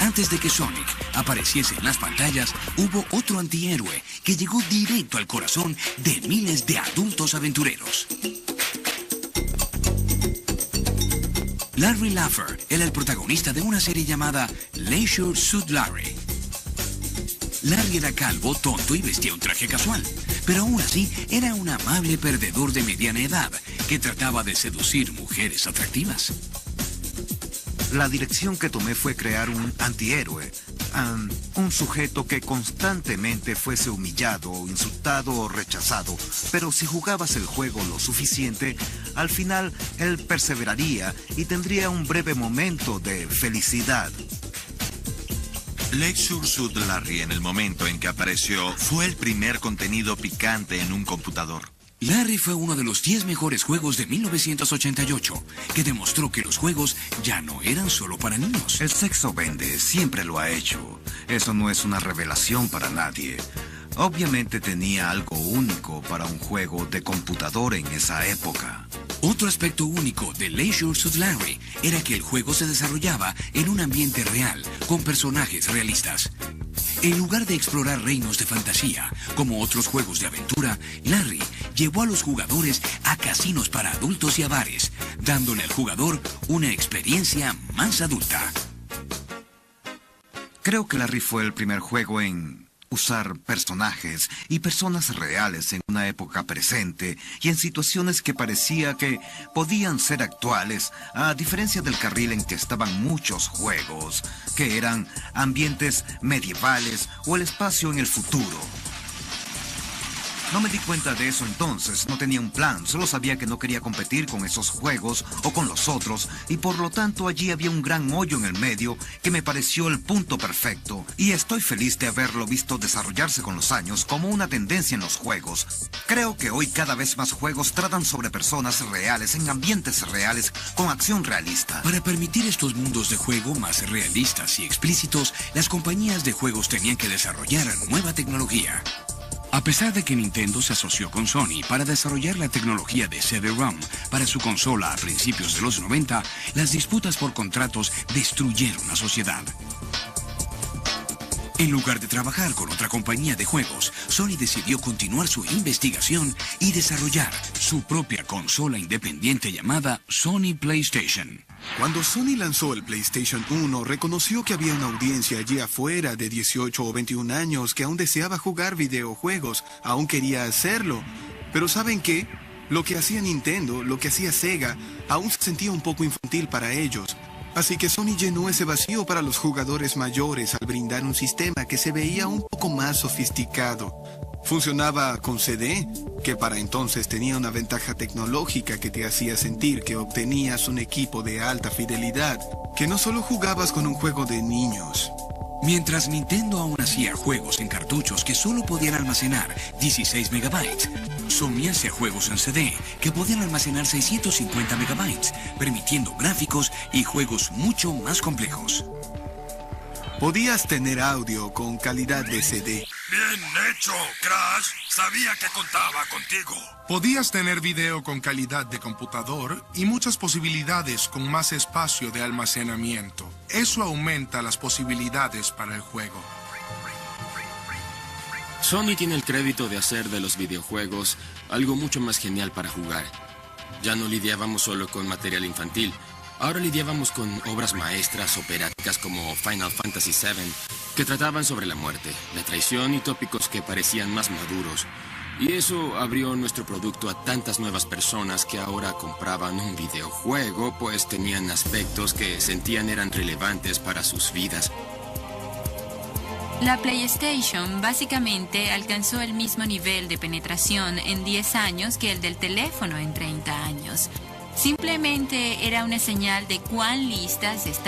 Antes de que Sonic apareciese en las pantallas, hubo otro antihéroe que llegó directo al corazón de miles de adultos aventureros. Larry Laffer era el protagonista de una serie llamada Leisure Suit Larry. Larry era calvo, tonto y vestía un traje casual, pero aún así era un amable perdedor de mediana edad que trataba de seducir mujeres atractivas. La dirección que tomé fue crear un antihéroe, un sujeto que constantemente fuese humillado, insultado o rechazado, pero si jugabas el juego lo suficiente, al final él perseveraría y tendría un breve momento de felicidad. Leisure Suit Larry, en el momento en que apareció, fue el primer contenido picante en un computador. Larry fue uno de los 10 mejores juegos de 1988, que demostró que los juegos ya no eran solo para niños. El sexo vende, siempre lo ha hecho. Eso no es una revelación para nadie. Obviamente tenía algo único para un juego de computador en esa época. Otro aspecto único de Leisure Suit Larry era que el juego se desarrollaba en un ambiente real, con personajes realistas. En lugar de explorar reinos de fantasía, como otros juegos de aventura, Larry llevó a los jugadores a casinos para adultos y a bares, dándole al jugador una experiencia más adulta. Creo que Larry fue el primer juego en usar personajes y personas reales en una época presente y en situaciones que parecía que podían ser actuales, a diferencia del carril en que estaban muchos juegos, que eran ambientes medievales o el espacio en el futuro. No me di cuenta de eso entonces, no tenía un plan, solo sabía que no quería competir con esos juegos o con los otros, y por lo tanto allí había un gran hoyo en el medio que me pareció el punto perfecto, y estoy feliz de haberlo visto desarrollarse con los años como una tendencia en los juegos. Creo que hoy cada vez más juegos tratan sobre personas reales, en ambientes reales, con acción realista. Para permitir estos mundos de juego más realistas y explícitos, las compañías de juegos tenían que desarrollar nueva tecnología. A pesar de que Nintendo se asoció con Sony para desarrollar la tecnología de CD-ROM para su consola a principios de los 90, las disputas por contratos destruyeron la sociedad. En lugar de trabajar con otra compañía de juegos, Sony decidió continuar su investigación y desarrollar su propia consola independiente llamada Sony PlayStation. Cuando Sony lanzó el PlayStation 1, reconoció que había una audiencia allí afuera de 18 o 21 años que aún deseaba jugar videojuegos, aún quería hacerlo. Pero ¿saben qué? Lo que hacía Nintendo, lo que hacía Sega, aún se sentía un poco infantil para ellos. Así que Sony llenó ese vacío para los jugadores mayores al brindar un sistema que se veía un poco más sofisticado. Funcionaba con CD, que para entonces tenía una ventaja tecnológica que te hacía sentir que obtenías un equipo de alta fidelidad, que no solo jugabas con un juego de niños. Mientras Nintendo aún hacía juegos en cartuchos que solo podían almacenar 16 megabytes, Sony hacía juegos en CD que podían almacenar 650 megabytes, permitiendo gráficos y juegos mucho más complejos. Podías tener audio con calidad de CD. Bien hecho, Crash. Sabía que contaba contigo. Podías tener video con calidad de computador y muchas posibilidades con más espacio de almacenamiento. Eso aumenta las posibilidades para el juego. Sony tiene el crédito de hacer de los videojuegos algo mucho más genial para jugar. Ya no lidiábamos solo con material infantil. Ahora lidiábamos con obras maestras operáticas como Final Fantasy VII, que trataban sobre la muerte, la traición y tópicos que parecían más maduros. Y eso abrió nuestro producto a tantas nuevas personas que ahora compraban un videojuego, pues tenían aspectos que sentían eran relevantes para sus vidas. La PlayStation básicamente alcanzó el mismo nivel de penetración en 10 años que el del teléfono en 30 años. Simplemente era una señal de cuán listas estaban